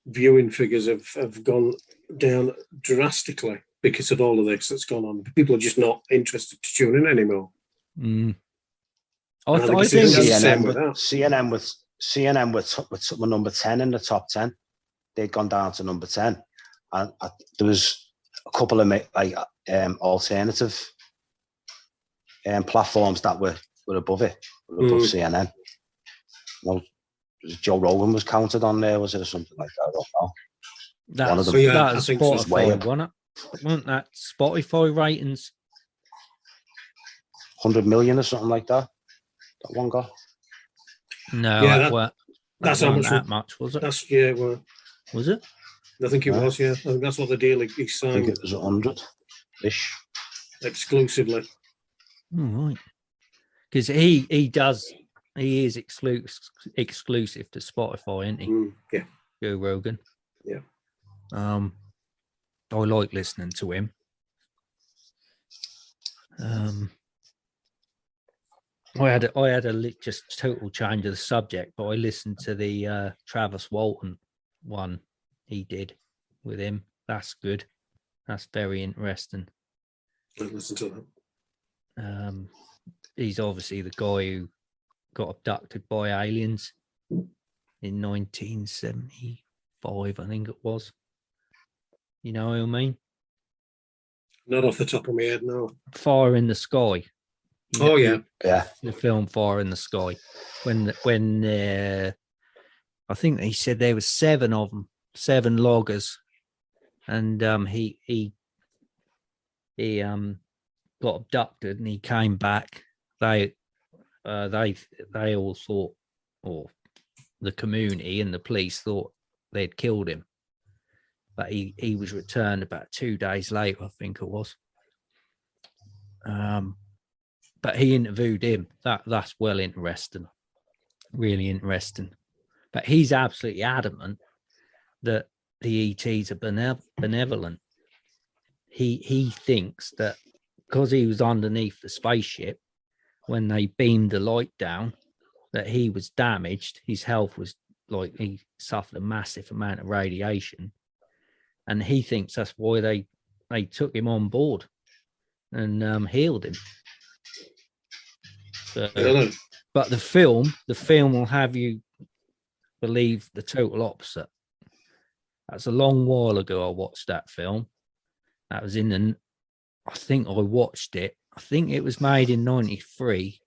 viewing figures have gone down drastically because of all of this that's gone on. People are just not interested to tune in anymore. I think CNN with number 10 in the top 10. They'd gone down to number 10, and there was a couple of alternative platforms that were above it, above CNN. Well, Joe Rogan was counted on there, was it, or something like that? I don't know. One of them. That's Spotify, wasn't it? Wasn't that Spotify ratings? 100 million or something like that. That one got. No, that's how much. That much, was it? Was it? I think it was. Yeah, I think that's what the deal he signed. I think it was 100-ish exclusively. All right, because he is exclusive to Spotify, isn't he? Yeah, Joe Rogan. Yeah. I like listening to him. I had a just total change of the subject, but I listened to the Travis Walton one he did with him. That's good. That's very interesting. I'll listen to that. He's obviously the guy who got abducted by aliens in 1975, I think it was. You know what I mean? Not off the top of my head, no. Fire in the Sky. Oh, yeah. Yeah. The film Fire in the Sky. When I think he said there was 7 of them, 7 loggers, and he got abducted and he came back. They all thought, or the community and the police thought they'd killed him, but he was returned about 2 days later, I think it was. But he interviewed him. That's well interesting, really interesting. But he's absolutely adamant that the ETs are benevolent. He thinks that because he was underneath the spaceship when they beamed the light down, that he was damaged. His health was like he suffered a massive amount of radiation, and he thinks that's why they took him on board and healed him. So, but the film will have you believe the total opposite. That's a long while ago I watched that film. That was I think I watched it. I think it was made in 93,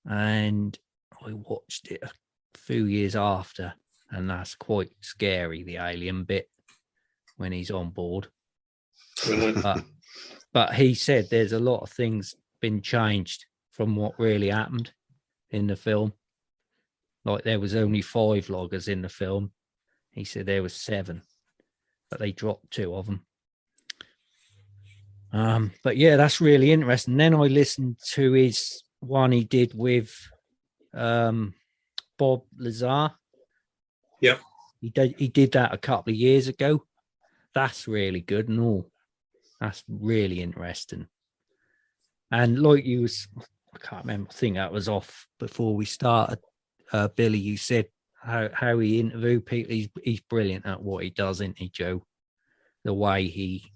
and I watched it a few years after, and that's quite scary, the alien bit when he's on board. But he said there's a lot of things been changed from what really happened in the film. Like there was only 5 loggers in the film. He said there was 7, but they dropped 2 of them. But yeah, that's really interesting. Then I listened to his one he did with Bob Lazar. Yep. He did that a couple of years ago. That's really good and all. That's really interesting. And like I can't remember, I think that was off before we started. Billy, you said how he interviewed people. He's brilliant at what he does, isn't he, Joe? The way he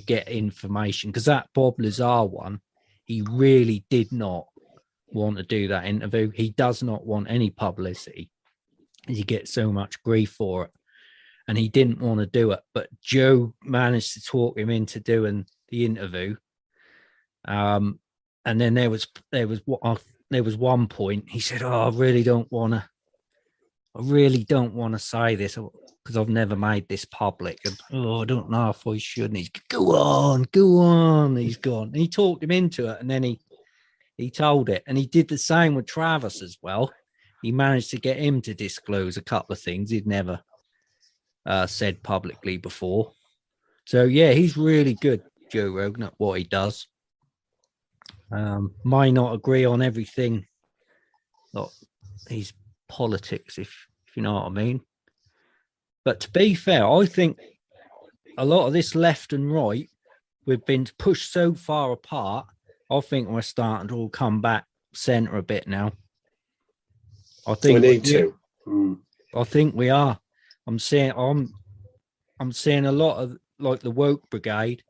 get information, because that Bob Lazar one, he really did not want to do that interview. He does not want any publicity. He gets so much grief for it, and he didn't want to do it. But Joe managed to talk him into doing the interview. And then there was one point he said, "Oh, I really don't want to say this because I've never made this public, and I don't know if I should." And he's go on. He's gone. He talked him into it, and then he told it, and he did the same with Travis as well. He managed to get him to disclose a couple of things he'd never said publicly before. So yeah, he's really good, Joe Rogan, at what he does. Might not agree on everything, like his politics, if you know what I mean. But to be fair, I think a lot of this left and right, we've been pushed so far apart. I think we're starting to all come back centre a bit now. I think we need to. I think we are. I'm seeing a lot of like the woke brigade.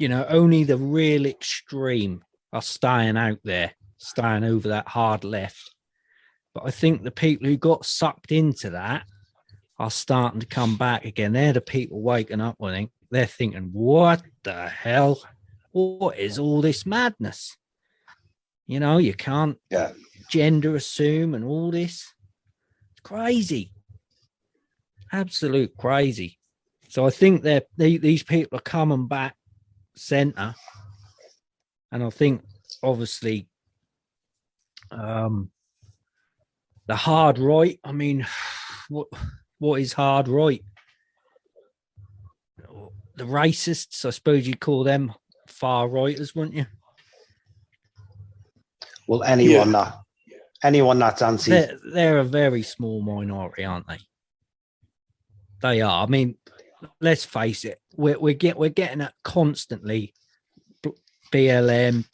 Only the real extreme are staying out there, staying over that hard left. But I think the people who got sucked into that are starting to come back again. They're the people waking up, I think. They're thinking, what the hell? What is all this madness? You can't gender assume and all this. It's crazy. Absolute crazy. So I think these people are coming back center, and I think obviously the hard right, I mean, what is hard right? The racists, I suppose you'd call them far righters, wouldn't you? Well, anyone that's anti, they're a very small minority, aren't they? They are. I mean, let's face it, we're getting it constantly. BLM,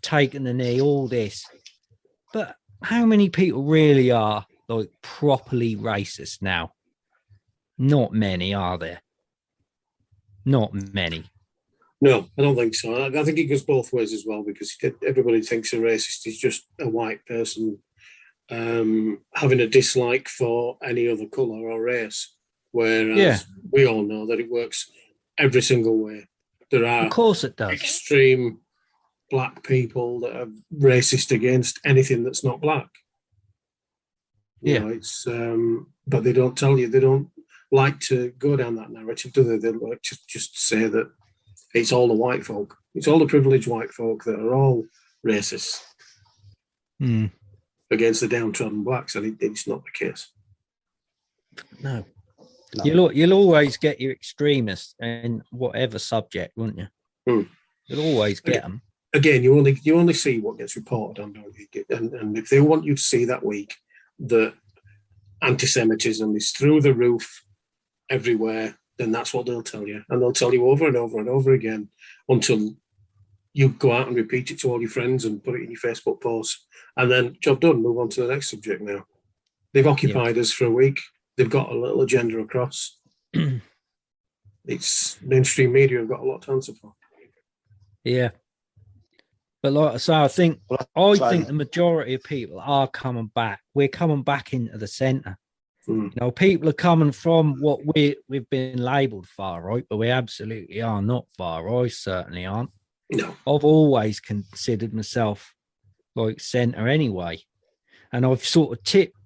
taking the knee, all this. But how many people really are like properly racist now? Not many, are there? Not many. No, I don't think so. I think it goes both ways as well, because everybody thinks a racist is just a white person having a dislike for any other colour or race, whereas we all know that it works every single way. There are, Of course it does. extreme black people that are racist against anything that's not black. You know, it's but they don't tell you. They don't like to go down that narrative, do they? They like to just say that it's all the white folk. It's all the privileged white folk that are all racist against the downtrodden blacks, and it's not the case. No. You'll always get your extremists in whatever subject, won't you? You'll always get them. Again, you only see what gets reported on, don't you? And if they want you to see that week that anti-Semitism is through the roof everywhere, then that's what they'll tell you. And they'll tell you over and over and over again until you go out and repeat it to all your friends and put it in your Facebook posts. And then, job done, move on to the next subject now. They've occupied us for a week. They've got a little agenda across. It's mainstream media have got a lot to answer for. Yeah. But like I say, I think the majority of people are coming back. We're coming back into the centre. You know, people are coming from what we've been labelled far right, but we absolutely are not far right. Certainly aren't. No. I've always considered myself like centre anyway. And I've sort of tipped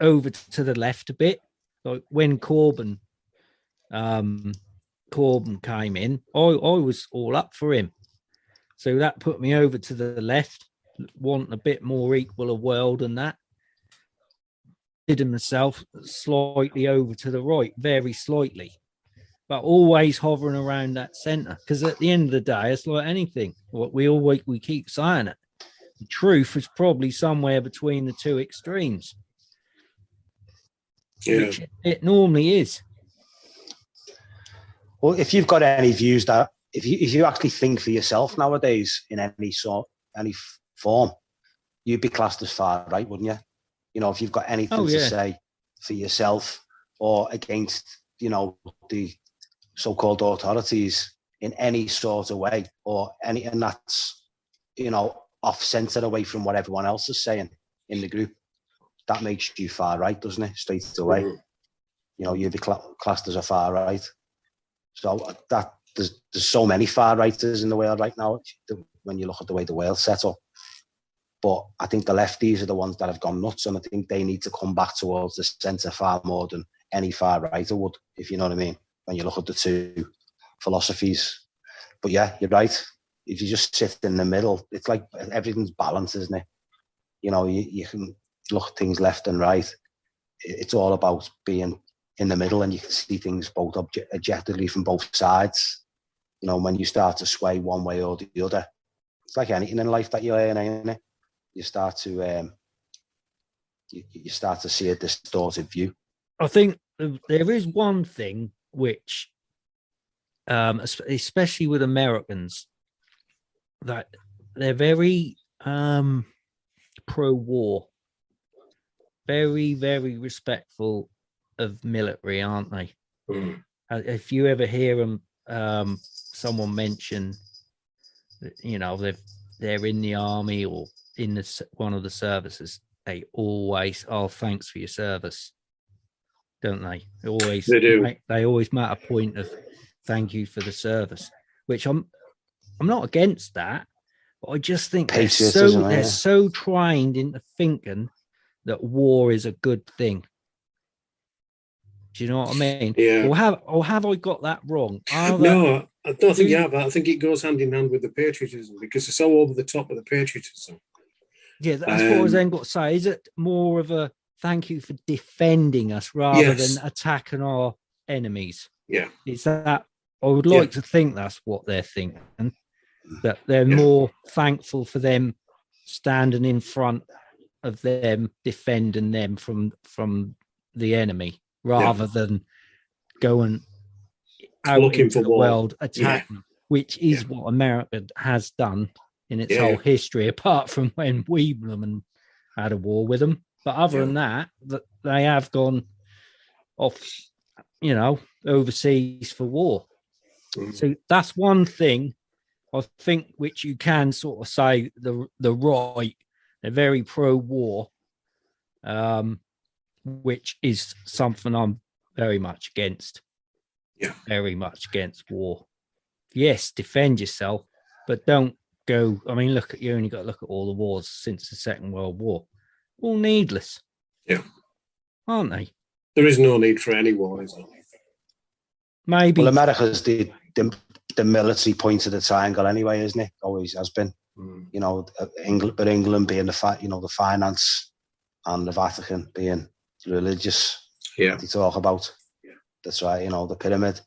over to the left a bit. Like when Corbyn came in, I was all up for him. So that put me over to the left, wanting a bit more equal a world than that. Did myself slightly over to the right, very slightly, but always hovering around that centre. Because at the end of the day, it's like anything. What we keep saying it. The truth is probably somewhere between the two extremes. Yeah. Which it normally is. Well, if you've got any views that if you actually think for yourself nowadays in any form, you'd be classed as far right, wouldn't you? You know, if you've got anything to say for yourself or against, you know, the so-called authorities in any sort of way, and that's, you know, off centre away from what everyone else is saying in the group, that makes you far right, doesn't it? Straight away. You know, you'd be classed as a far right. So that there's so many far righters in the world right now when you look at the way the world's set up. But I think the lefties are the ones that have gone nuts, and I think they need to come back towards the centre far more than any far righter would, if you know what I mean, when you look at the two philosophies. But yeah, you're right. If you just sit in the middle, it's like everything's balanced, isn't it? You know, you can look at things left and right. It's all about being in the middle, and you can see things both objectively from both sides. You know, when you start to sway one way or the other, it's like anything in life that you learn, ain't it? You start to you start to see a distorted view. I think there is one thing which, especially with Americans, that they're very pro-war, very, very respectful of military, aren't they? If you ever hear them, someone mention that, you know, they're in the army or in one of the services, they always, thanks for your service, don't they? They do. They always make a point of thank you for the service, which I'm not against that, but I just think they're so trained into thinking that war is a good thing. Do you know what I mean? Yeah. Or have I got that wrong? No, I don't think you have. I think it goes hand in hand with the patriotism, because they're so over the top of the patriotism. Yeah, that's what I was then got to say. Is it more of a thank you for defending us rather than attacking our enemies? Yeah. It's that I would like to think that's what they're thinking, that they're more thankful for them standing in front of them, defending them from the enemy, rather than going out looking into for the war. world attacking, which is what America has done in its whole history, apart from when we had a war with them. But other than that, they have gone off overseas for war. Mm. So that's one thing I think which you can sort of say the right, they're very pro-war, which is something I'm very much against. Yeah. Very much against war. Yes, defend yourself, but don't go. I mean, look at you only got to look at all the wars since the Second World War. All needless. Yeah. Aren't they? There is no need for any war, is there? Maybe. Well, America's the military point of the triangle anyway, isn't it? Always has been. Mm. England being the finance, and the Vatican being religious. Yeah. They talk about. That's right. The pyramid.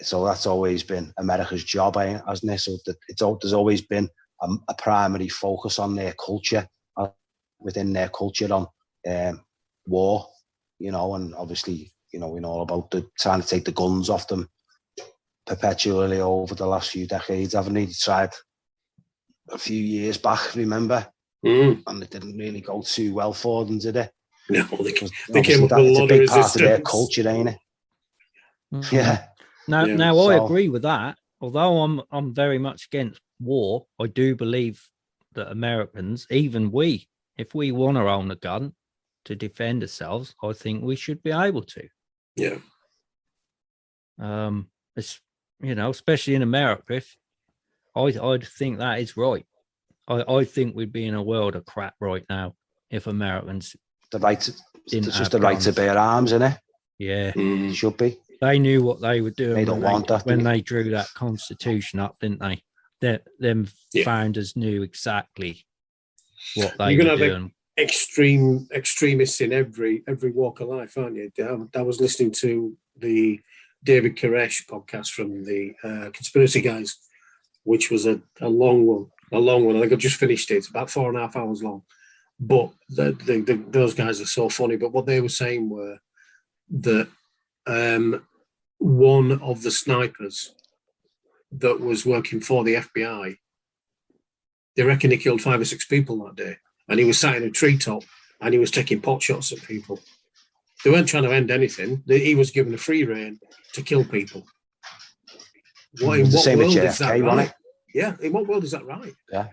So that's always been America's job, hasn't it? So there's always been a primary focus on their culture, within their culture on war, and obviously, we know all about trying to take the guns off them perpetually over the last few decades, haven't they? They tried a few years back, remember? And it didn't really go too well for them, did it? No, they came up with a lot of resistance. It's a big part of their culture, ain't it? Mm-hmm. Yeah. Now I agree with that. Although I'm very much against war, I do believe that Americans, even we, if we want to own a gun to defend ourselves, I think we should be able to. Yeah. It's especially in America. If I'd think that is right. I think we'd be in a world of crap right now if Americans it's just the right to bear arms, isn't it? Yeah. It should be. They knew what they were doing. They don't want that when they drew that Constitution up, didn't they? Them founders knew exactly what they were doing. Extremists in every walk of life, aren't you? I was listening to the David Koresh podcast from the Conspiracy Guys, which was a long one. I think I've just finished it. It's about 4.5 hours long. But those guys are so funny. But what they were saying were that one of the snipers that was working for the FBI, they reckon he killed 5 or 6 people that day. And he was sat in a treetop and he was taking pot shots at people. They weren't trying to end anything. He was given a free rein to kill people. In what world is that right? Yeah, in what world is that right? Yeah.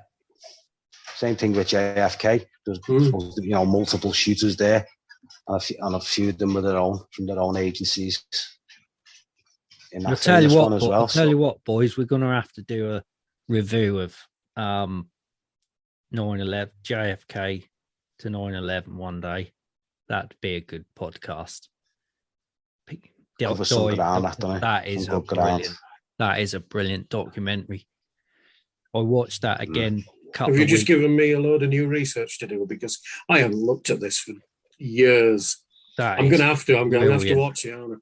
Same thing with JFK. There's multiple shooters there, and a few of them were from their own agencies. I'll tell you what, boys, we're going to have to do a review of 9/11, JFK to 9/11 one day. That'd be a good podcast. That is a brilliant documentary. I watched that again. Have you just given me a load of new research to do, because I haven't looked at this for years. I'm going to have to watch it, aren't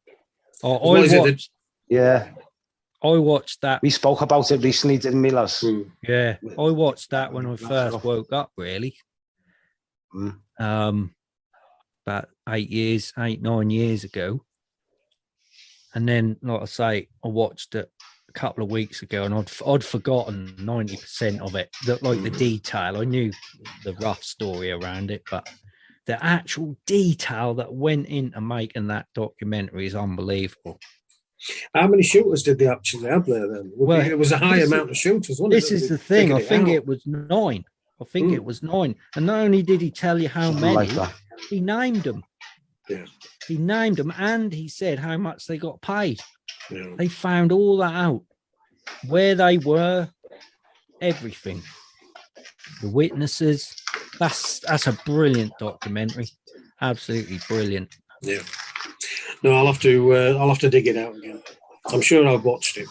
I? I watched that. We spoke about it recently, didn't we, lads? Yeah, I watched that when I first woke up, really. About 9 years ago. And then, like I say, I watched it a couple of weeks ago, and I'd forgotten 90% of it. The detail, I knew the rough story around it, but the actual detail that went into making that documentary is unbelievable. How many shooters did they actually have there then? Well, it was a high amount of shooters, wasn't it? This is the thing. I think it was 9. It was 9. And not only did he tell you how many, he named them. Yeah. He named them, and he said how much they got paid. Yeah. They found all that out. Where they were, everything. The witnesses. That's a brilliant documentary. Absolutely brilliant. Yeah. No, I'll have to dig it out again. I'm sure I've watched it.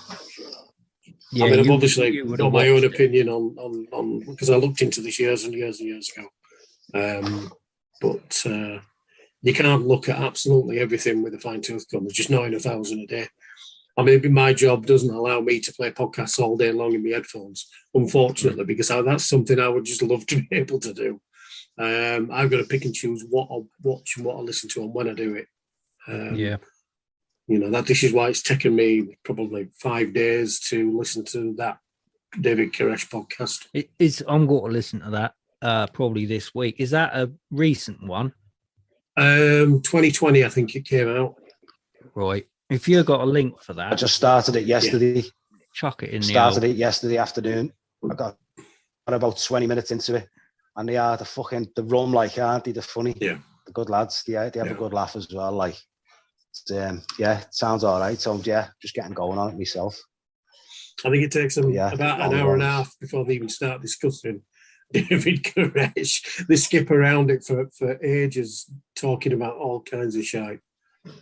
Yeah, I mean, I've obviously got my own opinion on because I looked into this years and years and years ago. But you can't look at absolutely everything with a fine-tooth comb. There's just 9,000 a day. I mean, my job doesn't allow me to play podcasts all day long in my headphones, unfortunately, because that's something I would just love to be able to do. I've got to pick and choose what I watch and what I listen to and when I do it. This is why it's taken me probably 5 days to listen to that David Koresh podcast. I'm going to listen to that probably this week. Is that a recent one? 2020, I think it came out. Right. If you got a link for that, I just started it yesterday. chuck it in Started the it yesterday afternoon. I got about 20 minutes into it, and they are the rum, like, aren't they? They're funny. Yeah. The good lads. They have a good laugh as well. Like, it sounds all right. So yeah, just getting going on it myself. I think it takes them about an hour and a ones. half before they even start discussing David Koresh. They skip around it for ages, talking about all kinds of shite.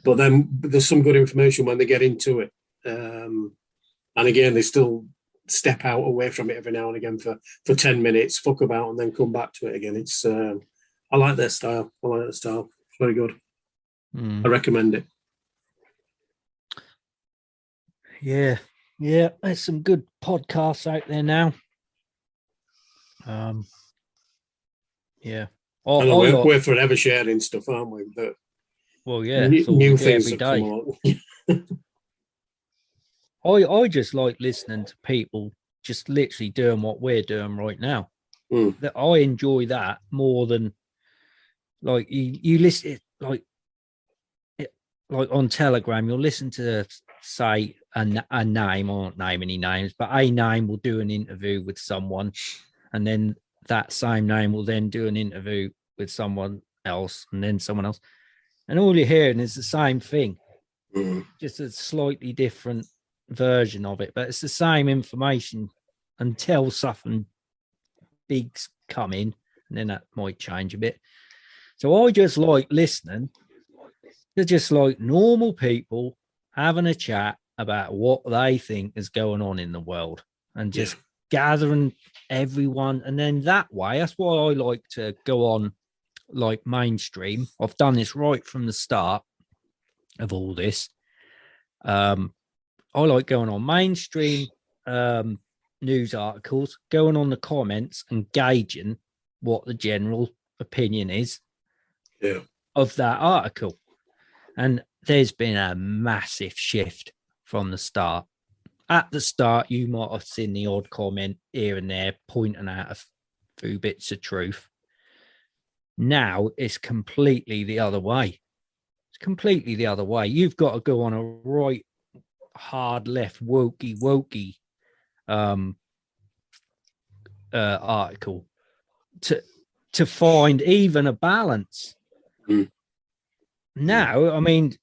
But then there's some good information when they get into it. And again, they still step out away from it every now and again for 10 minutes, fuck about, and then come back to it again. It's I like their style. It's very good. I recommend it. Yeah, there's some good podcasts out there now. Yeah. We're forever sharing stuff, aren't we? New things every that come along. I just like listening to people just literally doing what we're doing right now. That I enjoy that more than like you listen like on Telegram. You'll listen to say a name. I won't name any names, but a name will do an interview with someone, and then that same name will then do an interview with someone else, and then someone else, and all you're hearing is the same thing, just a slightly different version of it, but it's the same information until something big's come in, and then that might change a bit. So I just like listening to just like normal people having a chat about what they think is going on in the world, and just gathering everyone. And then that way, that's why I like to go on like mainstream. I've done this right from the start of all this. I like going on mainstream news articles, going on the comments and gauging what the general opinion is of that article. And there's been a massive shift from the start. At the start, you might have seen the odd comment here and there pointing out a few bits of truth. Now it's completely the other way. It's completely the other way. You've got to go on a right hard left wokey article to find even a balance. Now, I mean,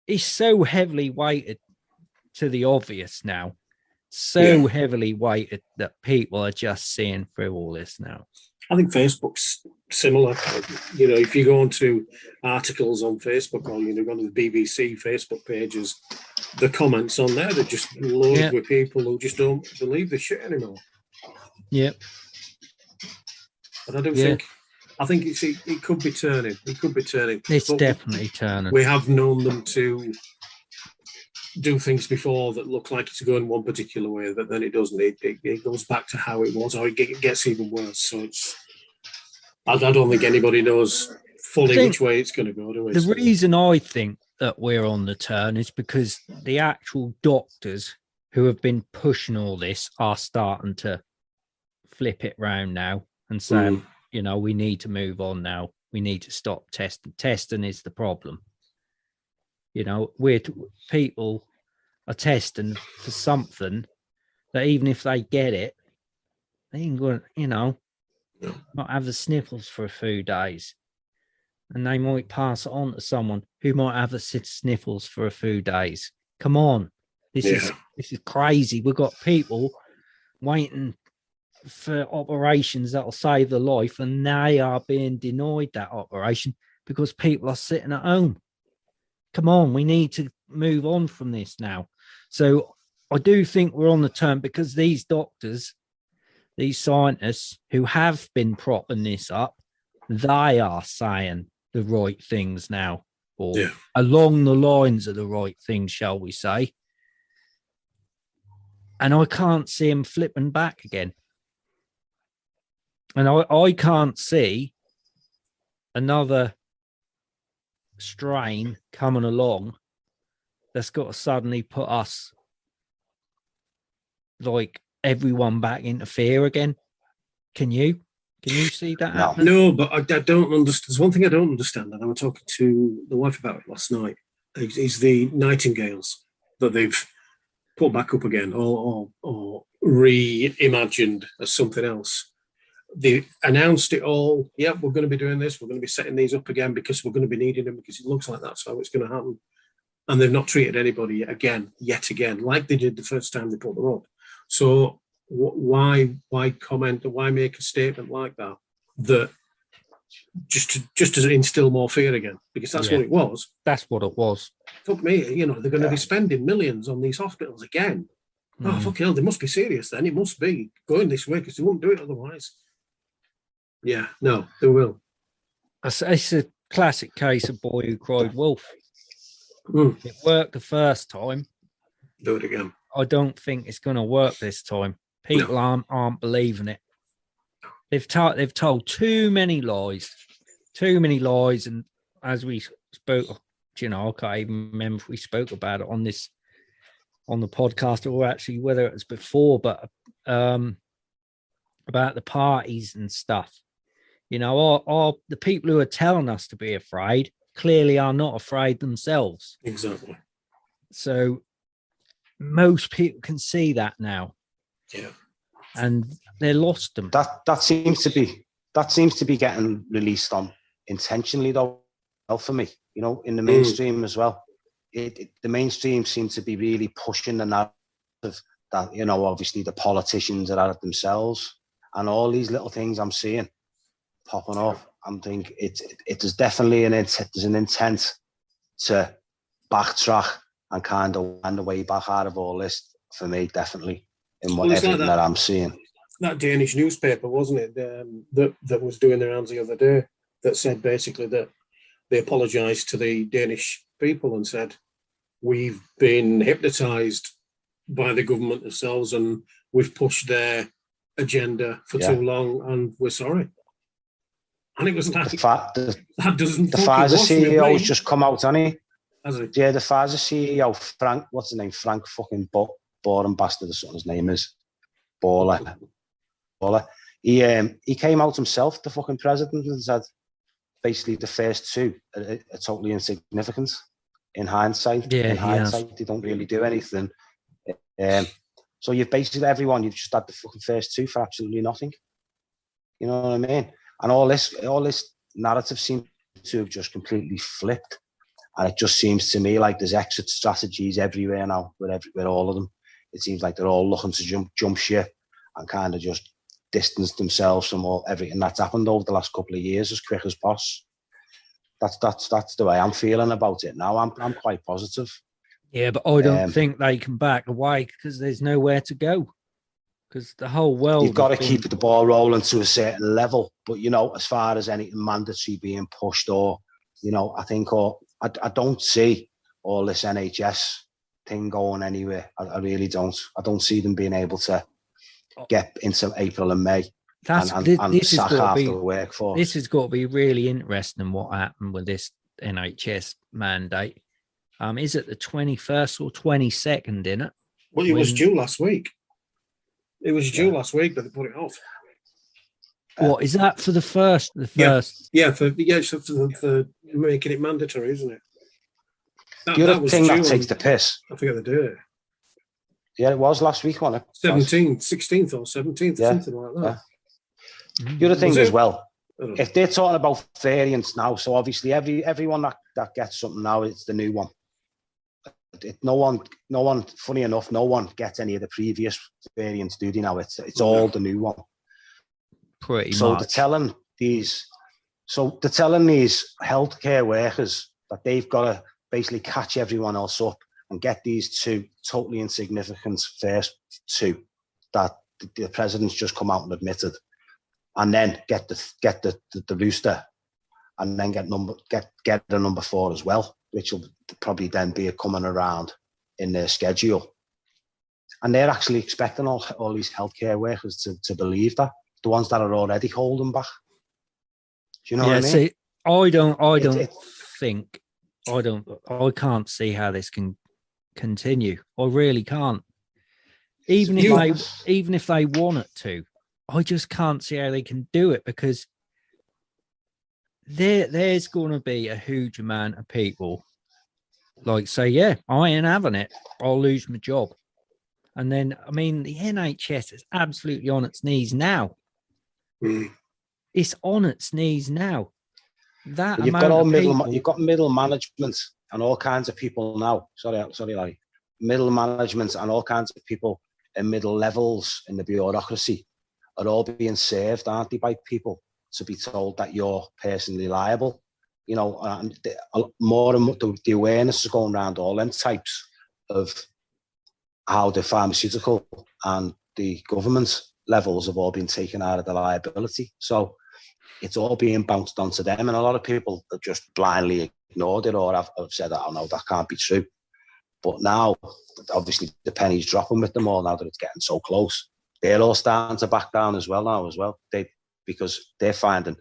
it's so heavily weighted to the obvious now, heavily weighted that people are just seeing through all this now. I think Facebook's similar. You know, if you go onto articles on Facebook or, you know, go to the BBC Facebook pages, the comments on there, they're just loaded with people who just don't believe the shit anymore. Yep. But I don't think... I think it could be turning. It could be turning. It's definitely turning. We have known them to do things before that look like it's going one particular way, but then it doesn't. It goes back to how it was, or it gets even worse. So it's... I don't think anybody knows fully which way it's going to go, do we? The reason I think that we're on the turn is because the actual doctors who have been pushing all this are starting to flip it round now and say, you know, we need to move on now. We need to stop testing. Testing is the problem. You know, people are testing for something that even if they get it, they ain't going to, you know, not have the sniffles for a few days. And they might pass it on to someone who might have the sniffles for a few days. Come on. This is crazy. We've got people waiting for operations that'll save their life, and they are being denied that operation because people are sitting at home. Come on, we need to move on from this now. So I do think we're on the turn because these doctors, these scientists who have been propping this up, they are saying the right things now, or along the lines of the right things, shall we say. And I can't see them flipping back again. And I can't see another strain coming along that's got to suddenly put us, like, everyone back into fear again. Can you? Can you see that No. happening? No, but I don't understand. There's one thing I don't understand, and I was talking to the wife about it last night. Is the Nightingales that they've put back up again, or reimagined as something else. They announced it all. Yeah, we're going to be doing this. We're going to be setting these up again because we're going to be needing them because it looks like that's how it's going to happen. And they've not treated anybody yet again, like they did the first time they put them up. So why comment or why make a statement like that? That just to instill more fear again, because that's what it was. That's what it was. Fuck me, they're going to be spending millions on these hospitals again. Oh, fuck hell, they must be serious then. It must be going this way because they won't do it otherwise. Yeah, no, they will. It's a classic case of boy who cried wolf. It worked the first time. Do it again. I don't think it's going to work this time. People aren't believing it. They've told too many lies, and as we spoke, I can't even remember if we spoke about it on the podcast or actually whether it was before, but about the parties and stuff. The people who are telling us to be afraid clearly are not afraid themselves. Exactly. So most people can see that now. Yeah. And they lost them. That seems to be getting released on intentionally though, for me, in the mainstream as well. The mainstream seems to be really pushing the narrative that, obviously the politicians are at it themselves, and all these little things I'm seeing popping up. I'm thinking it is definitely an intent to backtrack and kind of find a way back out of all this for me, definitely, in everything that I'm seeing. That Danish newspaper, wasn't it, that was doing the rounds the other day, that said basically that they apologised to the Danish people and said, we've been hypnotised by the government themselves and we've pushed their agenda for too long and we're sorry. And it was like, that doesn't the Pfizer CEO has just come out, hasn't he? Has he? Yeah, the Pfizer CEO, Frank, what's his name? Frank fucking boring bastard or something his name is. Baller. He came out himself, the fucking president, and said basically the first two are totally insignificant in hindsight. Yeah, in hindsight, they don't really do anything. So you've basically you've just had the fucking first two for absolutely nothing. You know what I mean? And all this narrative seems to have just completely flipped. And it just seems to me like there's exit strategies everywhere now with all of them. It seems like they're all looking to jump ship and kind of just distance themselves from everything that's happened over the last couple of years as quick as possible. That's the way I'm feeling about it now. I'm quite positive. Yeah, but I don't think they can back away because there's nowhere to go. Because the whole world, you've got to keep the ball rolling to a certain level. But as far as anything mandatory being pushed, or I think, I don't see all this NHS thing going anywhere. I really don't. I don't see them being able to get into April and May and sack half the workforce. This has got to be really interesting what happened with this NHS mandate. Is it the 21st or 22nd, in it? Well, it was due last week. It was due last week, but they put it off. What is that for the first? For making it mandatory, isn't it? The other thing that takes the piss. I forget the date. Yeah, it was last week, wasn't it? 16th or 17th, or something like that. Yeah. The other thing as well, if they're talking about variants now, so obviously everyone that gets something now, it's the new one. No one. Funny enough, no one gets any of the previous variants, do they? Now it's all the new one. Pretty so much. They're telling these healthcare workers that they've got to basically catch everyone else up and get these two totally insignificant first two that the president's just come out and admitted, and then get the booster, and then get the number 4 as well, which will probably then be coming around in their schedule. And they're actually expecting all these healthcare workers to believe that, the ones that are already holding back. Do you know what I mean? See, I can't see how this can continue. I really can't. Even if they want it to, I just can't see how they can do it, because there's going to be a huge amount of people like say, yeah, I ain't having it. I'll lose my job. And then, I mean, the NHS is absolutely on its knees now. It's on its knees now. That you've got all people, you've got middle management and all kinds of people now. Sorry, like middle management and all kinds of people in middle levels in the bureaucracy are all being served, aren't they, by people to be told that you're personally liable. You know, and more and more the awareness is going around all them types of how the pharmaceutical and the government levels have all been taken out of the liability. So it's all being bounced onto them. And a lot of people have just blindly ignored it or have said, oh no, that can't be true. But now, obviously, the penny's dropping with them all now that it's getting so close. They're all starting to back down as well. Because they're finding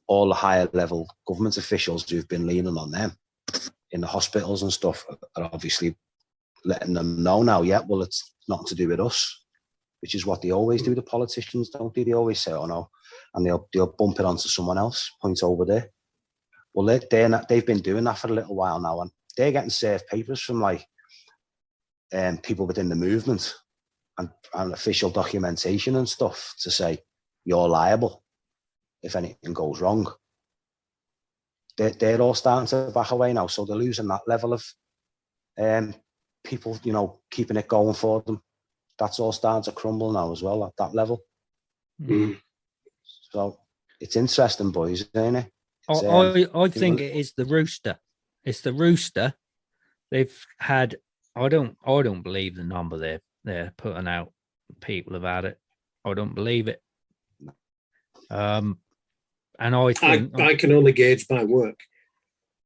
all the higher level government officials who've been leaning on them in the hospitals and stuff are obviously letting them know now, yeah, well, it's nothing to do with us, which is what they always do, the politicians, don't they? They always say, oh no, and they'll bump it onto someone else, point over there. Well, they've been doing that for a little while now, and they're getting served papers from like people within the movement and official documentation and stuff to say you're liable if anything goes wrong. They're all starting to back away now, so they're losing that level of people, you know, keeping it going for them. That's all starting to crumble now as well at that level. So it's interesting, boys, isn't it? I think it is the rooster. It's the rooster. They've had. I don't believe the number they're putting out. People have had it. I don't believe it. And I think I can only gauge my work.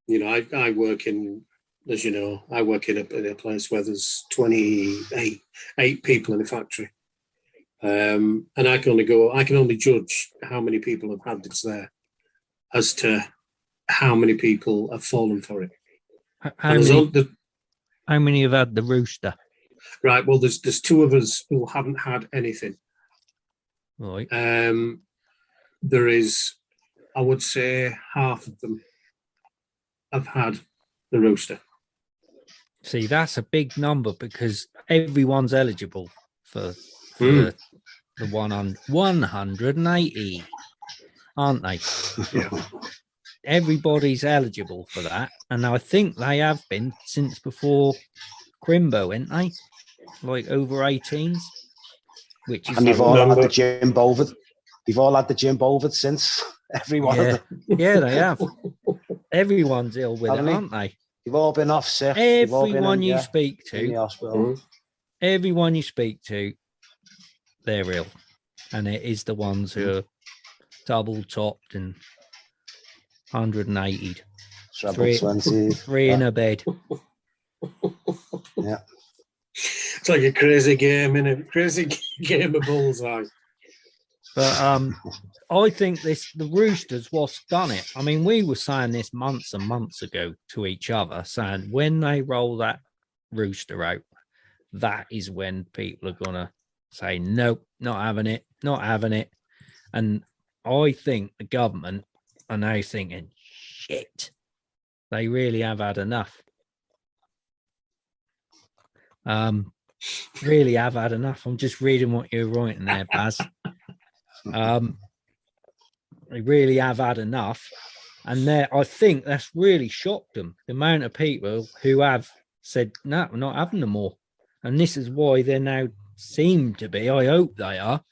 You know, I work in, as you know, I work in a place where there's 28 people in a factory. And I can only judge how many people have had this there as to how many people have fallen for it. How many have had the rooster? Right. Well, there's two of us who haven't had anything. Right. There is, I would say, half of them have had the rooster. See, that's a big number because everyone's eligible for the 180, aren't they? Yeah. Everybody's eligible for that, and I think they have been since before Crimbo, ain't they? Like over 18s, which is. And they've all had the Jim Bovard. They've all had the Jim Bovard since. Everyone. Yeah, yeah, they have. Everyone's ill with it, aren't they? You've all been off sick. Everyone you speak to, everyone you speak to, they're ill, and it is the ones who are double topped and 180. Three in a bed. Yeah. It's like a crazy game, innit? Crazy game of bullseye. But I think the Roosters what's done it. I mean, we were saying this months and months ago to each other, saying when they roll that rooster out, that is when people are gonna say, nope, not having it. And I think the government are now thinking, shit, they really have had enough. Really have had enough. I'm just reading what you're writing there, Baz. They really have had enough, and I think that's really shocked them. The amount of people who have said, "No, we're not having them more," and this is why they now seem to be. I hope they are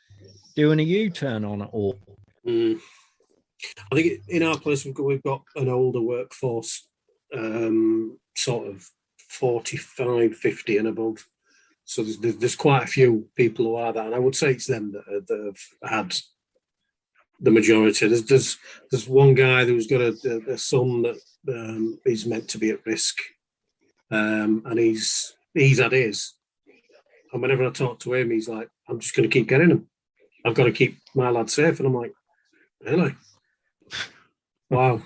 doing a U-turn on it all. I think in our place we've got an older workforce, sort of 45, 50 and above. So there's quite a few people who are that, and I would say it's them that have had the majority. There's one guy who's got a son that is meant to be at risk, and he's had his. And whenever I talk to him, he's like, "I'm just going to keep getting them. I've got to keep my lad safe." And I'm like, "Really? Wow!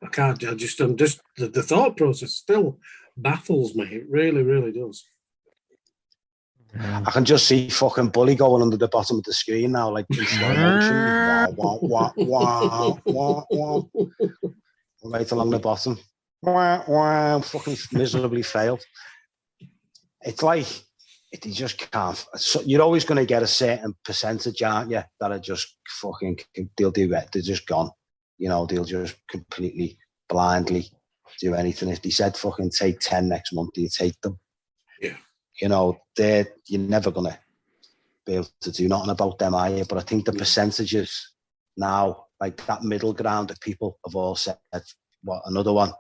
I can't. I'm just the thought process still baffles me. It really, really does." I can just see fucking Bully going under the bottom of the screen now, like in slow motion. Wah, wah, wah, wah, wah, wah. Right along the bottom. Wah, wah, fucking miserably failed. It's like, you just can't. So you're always going to get a certain percentage, aren't you, that are just fucking, they'll do it. They're just gone. You know, they'll just completely, blindly do anything. If they said fucking take 10 next month, do you take them? Yeah. You know, you're never going to be able to do nothing about them, are you? But I think the percentages now, like that middle ground that people have all said, what, another one?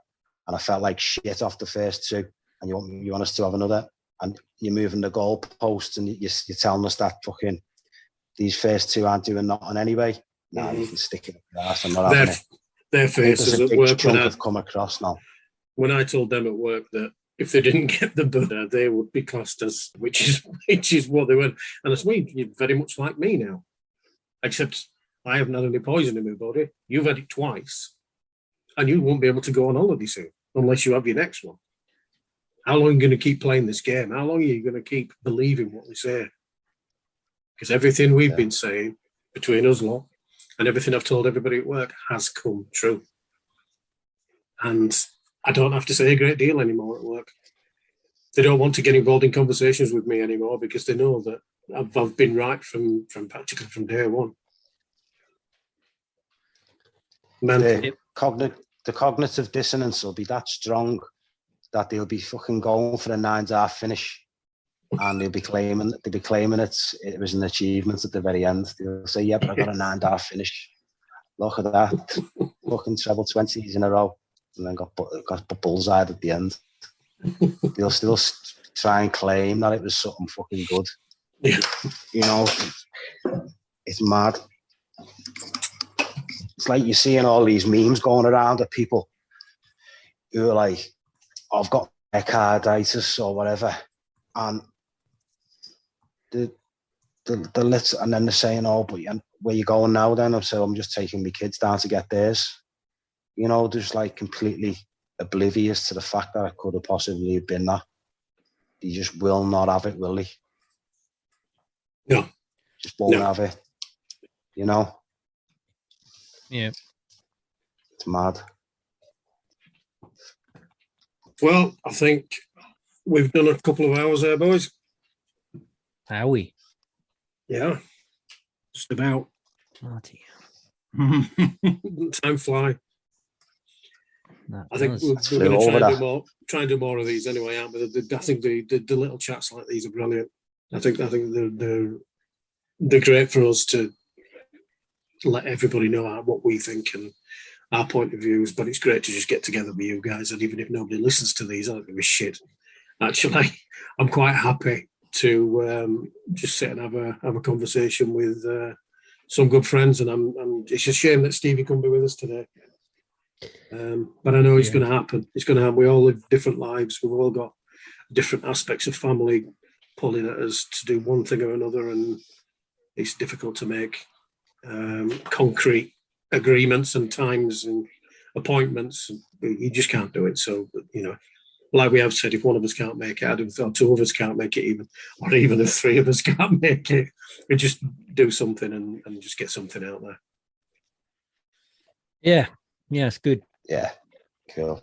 And I felt like shit off the first two, and you want us to have another? And you're moving the goalposts, and you're telling us that fucking these first two aren't doing nothing anyway. Nah, you can stick it in your ass. I'm not having it. Their faces at work chunk have come across now. When I told them at work that if they didn't get the Buddha, they would be classed as, which is what they were. And I said, you're very much like me now, except I haven't had any poison in my body. You've had it twice, and you won't be able to go on holiday soon unless you have your next one. How long are you going to keep playing this game? How long are you going to keep believing what we say? Because everything we've been saying between us lot and everything I've told everybody at work has come true. And I don't have to say a great deal anymore at work. They don't want to get involved in conversations with me anymore because they know that I've been right from practically from day one. The cognitive dissonance will be that strong that they'll be fucking going for a 9.5 finish, and they'll be claiming it was an achievement at the very end. They'll say, "Yeah, but I got a 9.5 finish. Look at that, fucking treble 20s in a row, and then got bullseyed at the end." They'll still try and claim that it was something fucking good. Yeah. You know, it's mad. It's like you're seeing all these memes going around of people who are like, I've got myocarditis or whatever, and and then they're saying, "Oh, but where you going now?" Then I'm just taking my kids down to get theirs. You know, just like completely oblivious to the fact that it could have possibly been that. They just will not have it, will they? No, just won't have it. You know. Yeah, it's mad. Well, I think we've done a couple of hours there, boys. Are we? Yeah, just about. Bloody Time fly. I think we're going to try and do more of these anyway, aren't we? I think the little chats like these are brilliant. I think they're great for us to let everybody know what we think and our point of views, but it's great to just get together with you guys. And even if nobody listens to these, I don't give a shit. Actually, I'm quite happy to just sit and have a conversation with some good friends. And it's a shame that Stevie couldn't be with us today. But I know it's going to happen. It's going to happen. We all live different lives. We've all got different aspects of family pulling at us to do one thing or another, and it's difficult to make concrete agreements and times and appointments. You just can't do it. So, you know, like we have said, if one of us can't make it, or two of us can't make it even, or even if three of us can't make it, we just do something and just get something out there. yeah, it's good. Yeah, cool.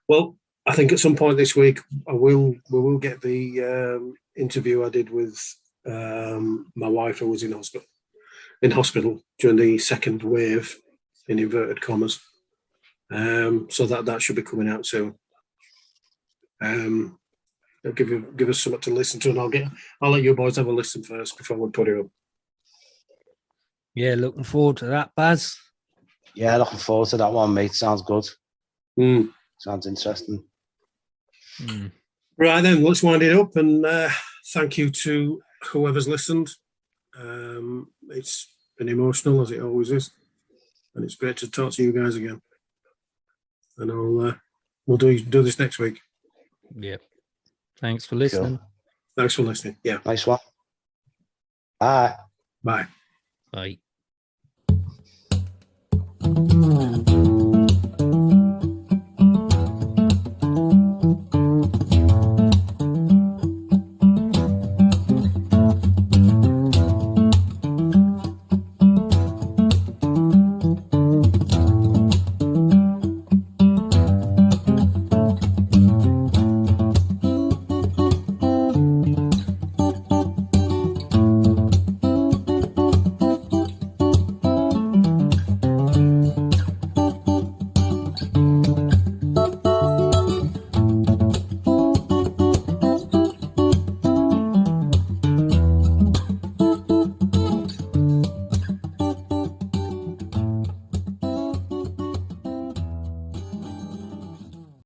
Well, I think at some point this week we will get the interview I did with my wife, who was in hospital during the second wave, in inverted commas. So that should be coming out soon. It'll give us something to listen to, and I'll let you boys have a listen first before we put it up. Yeah, looking forward to that, Baz. Yeah, looking forward to that one, mate. Sounds good. Sounds interesting. Right then, let's wind it up, and thank you to whoever's listened. It's been emotional, as it always is, and it's great to talk to you guys again. And we'll do this next week. Yep. Thanks for listening. Cool. Thanks for listening. Yeah. Nice one. Bye. Bye. Bye.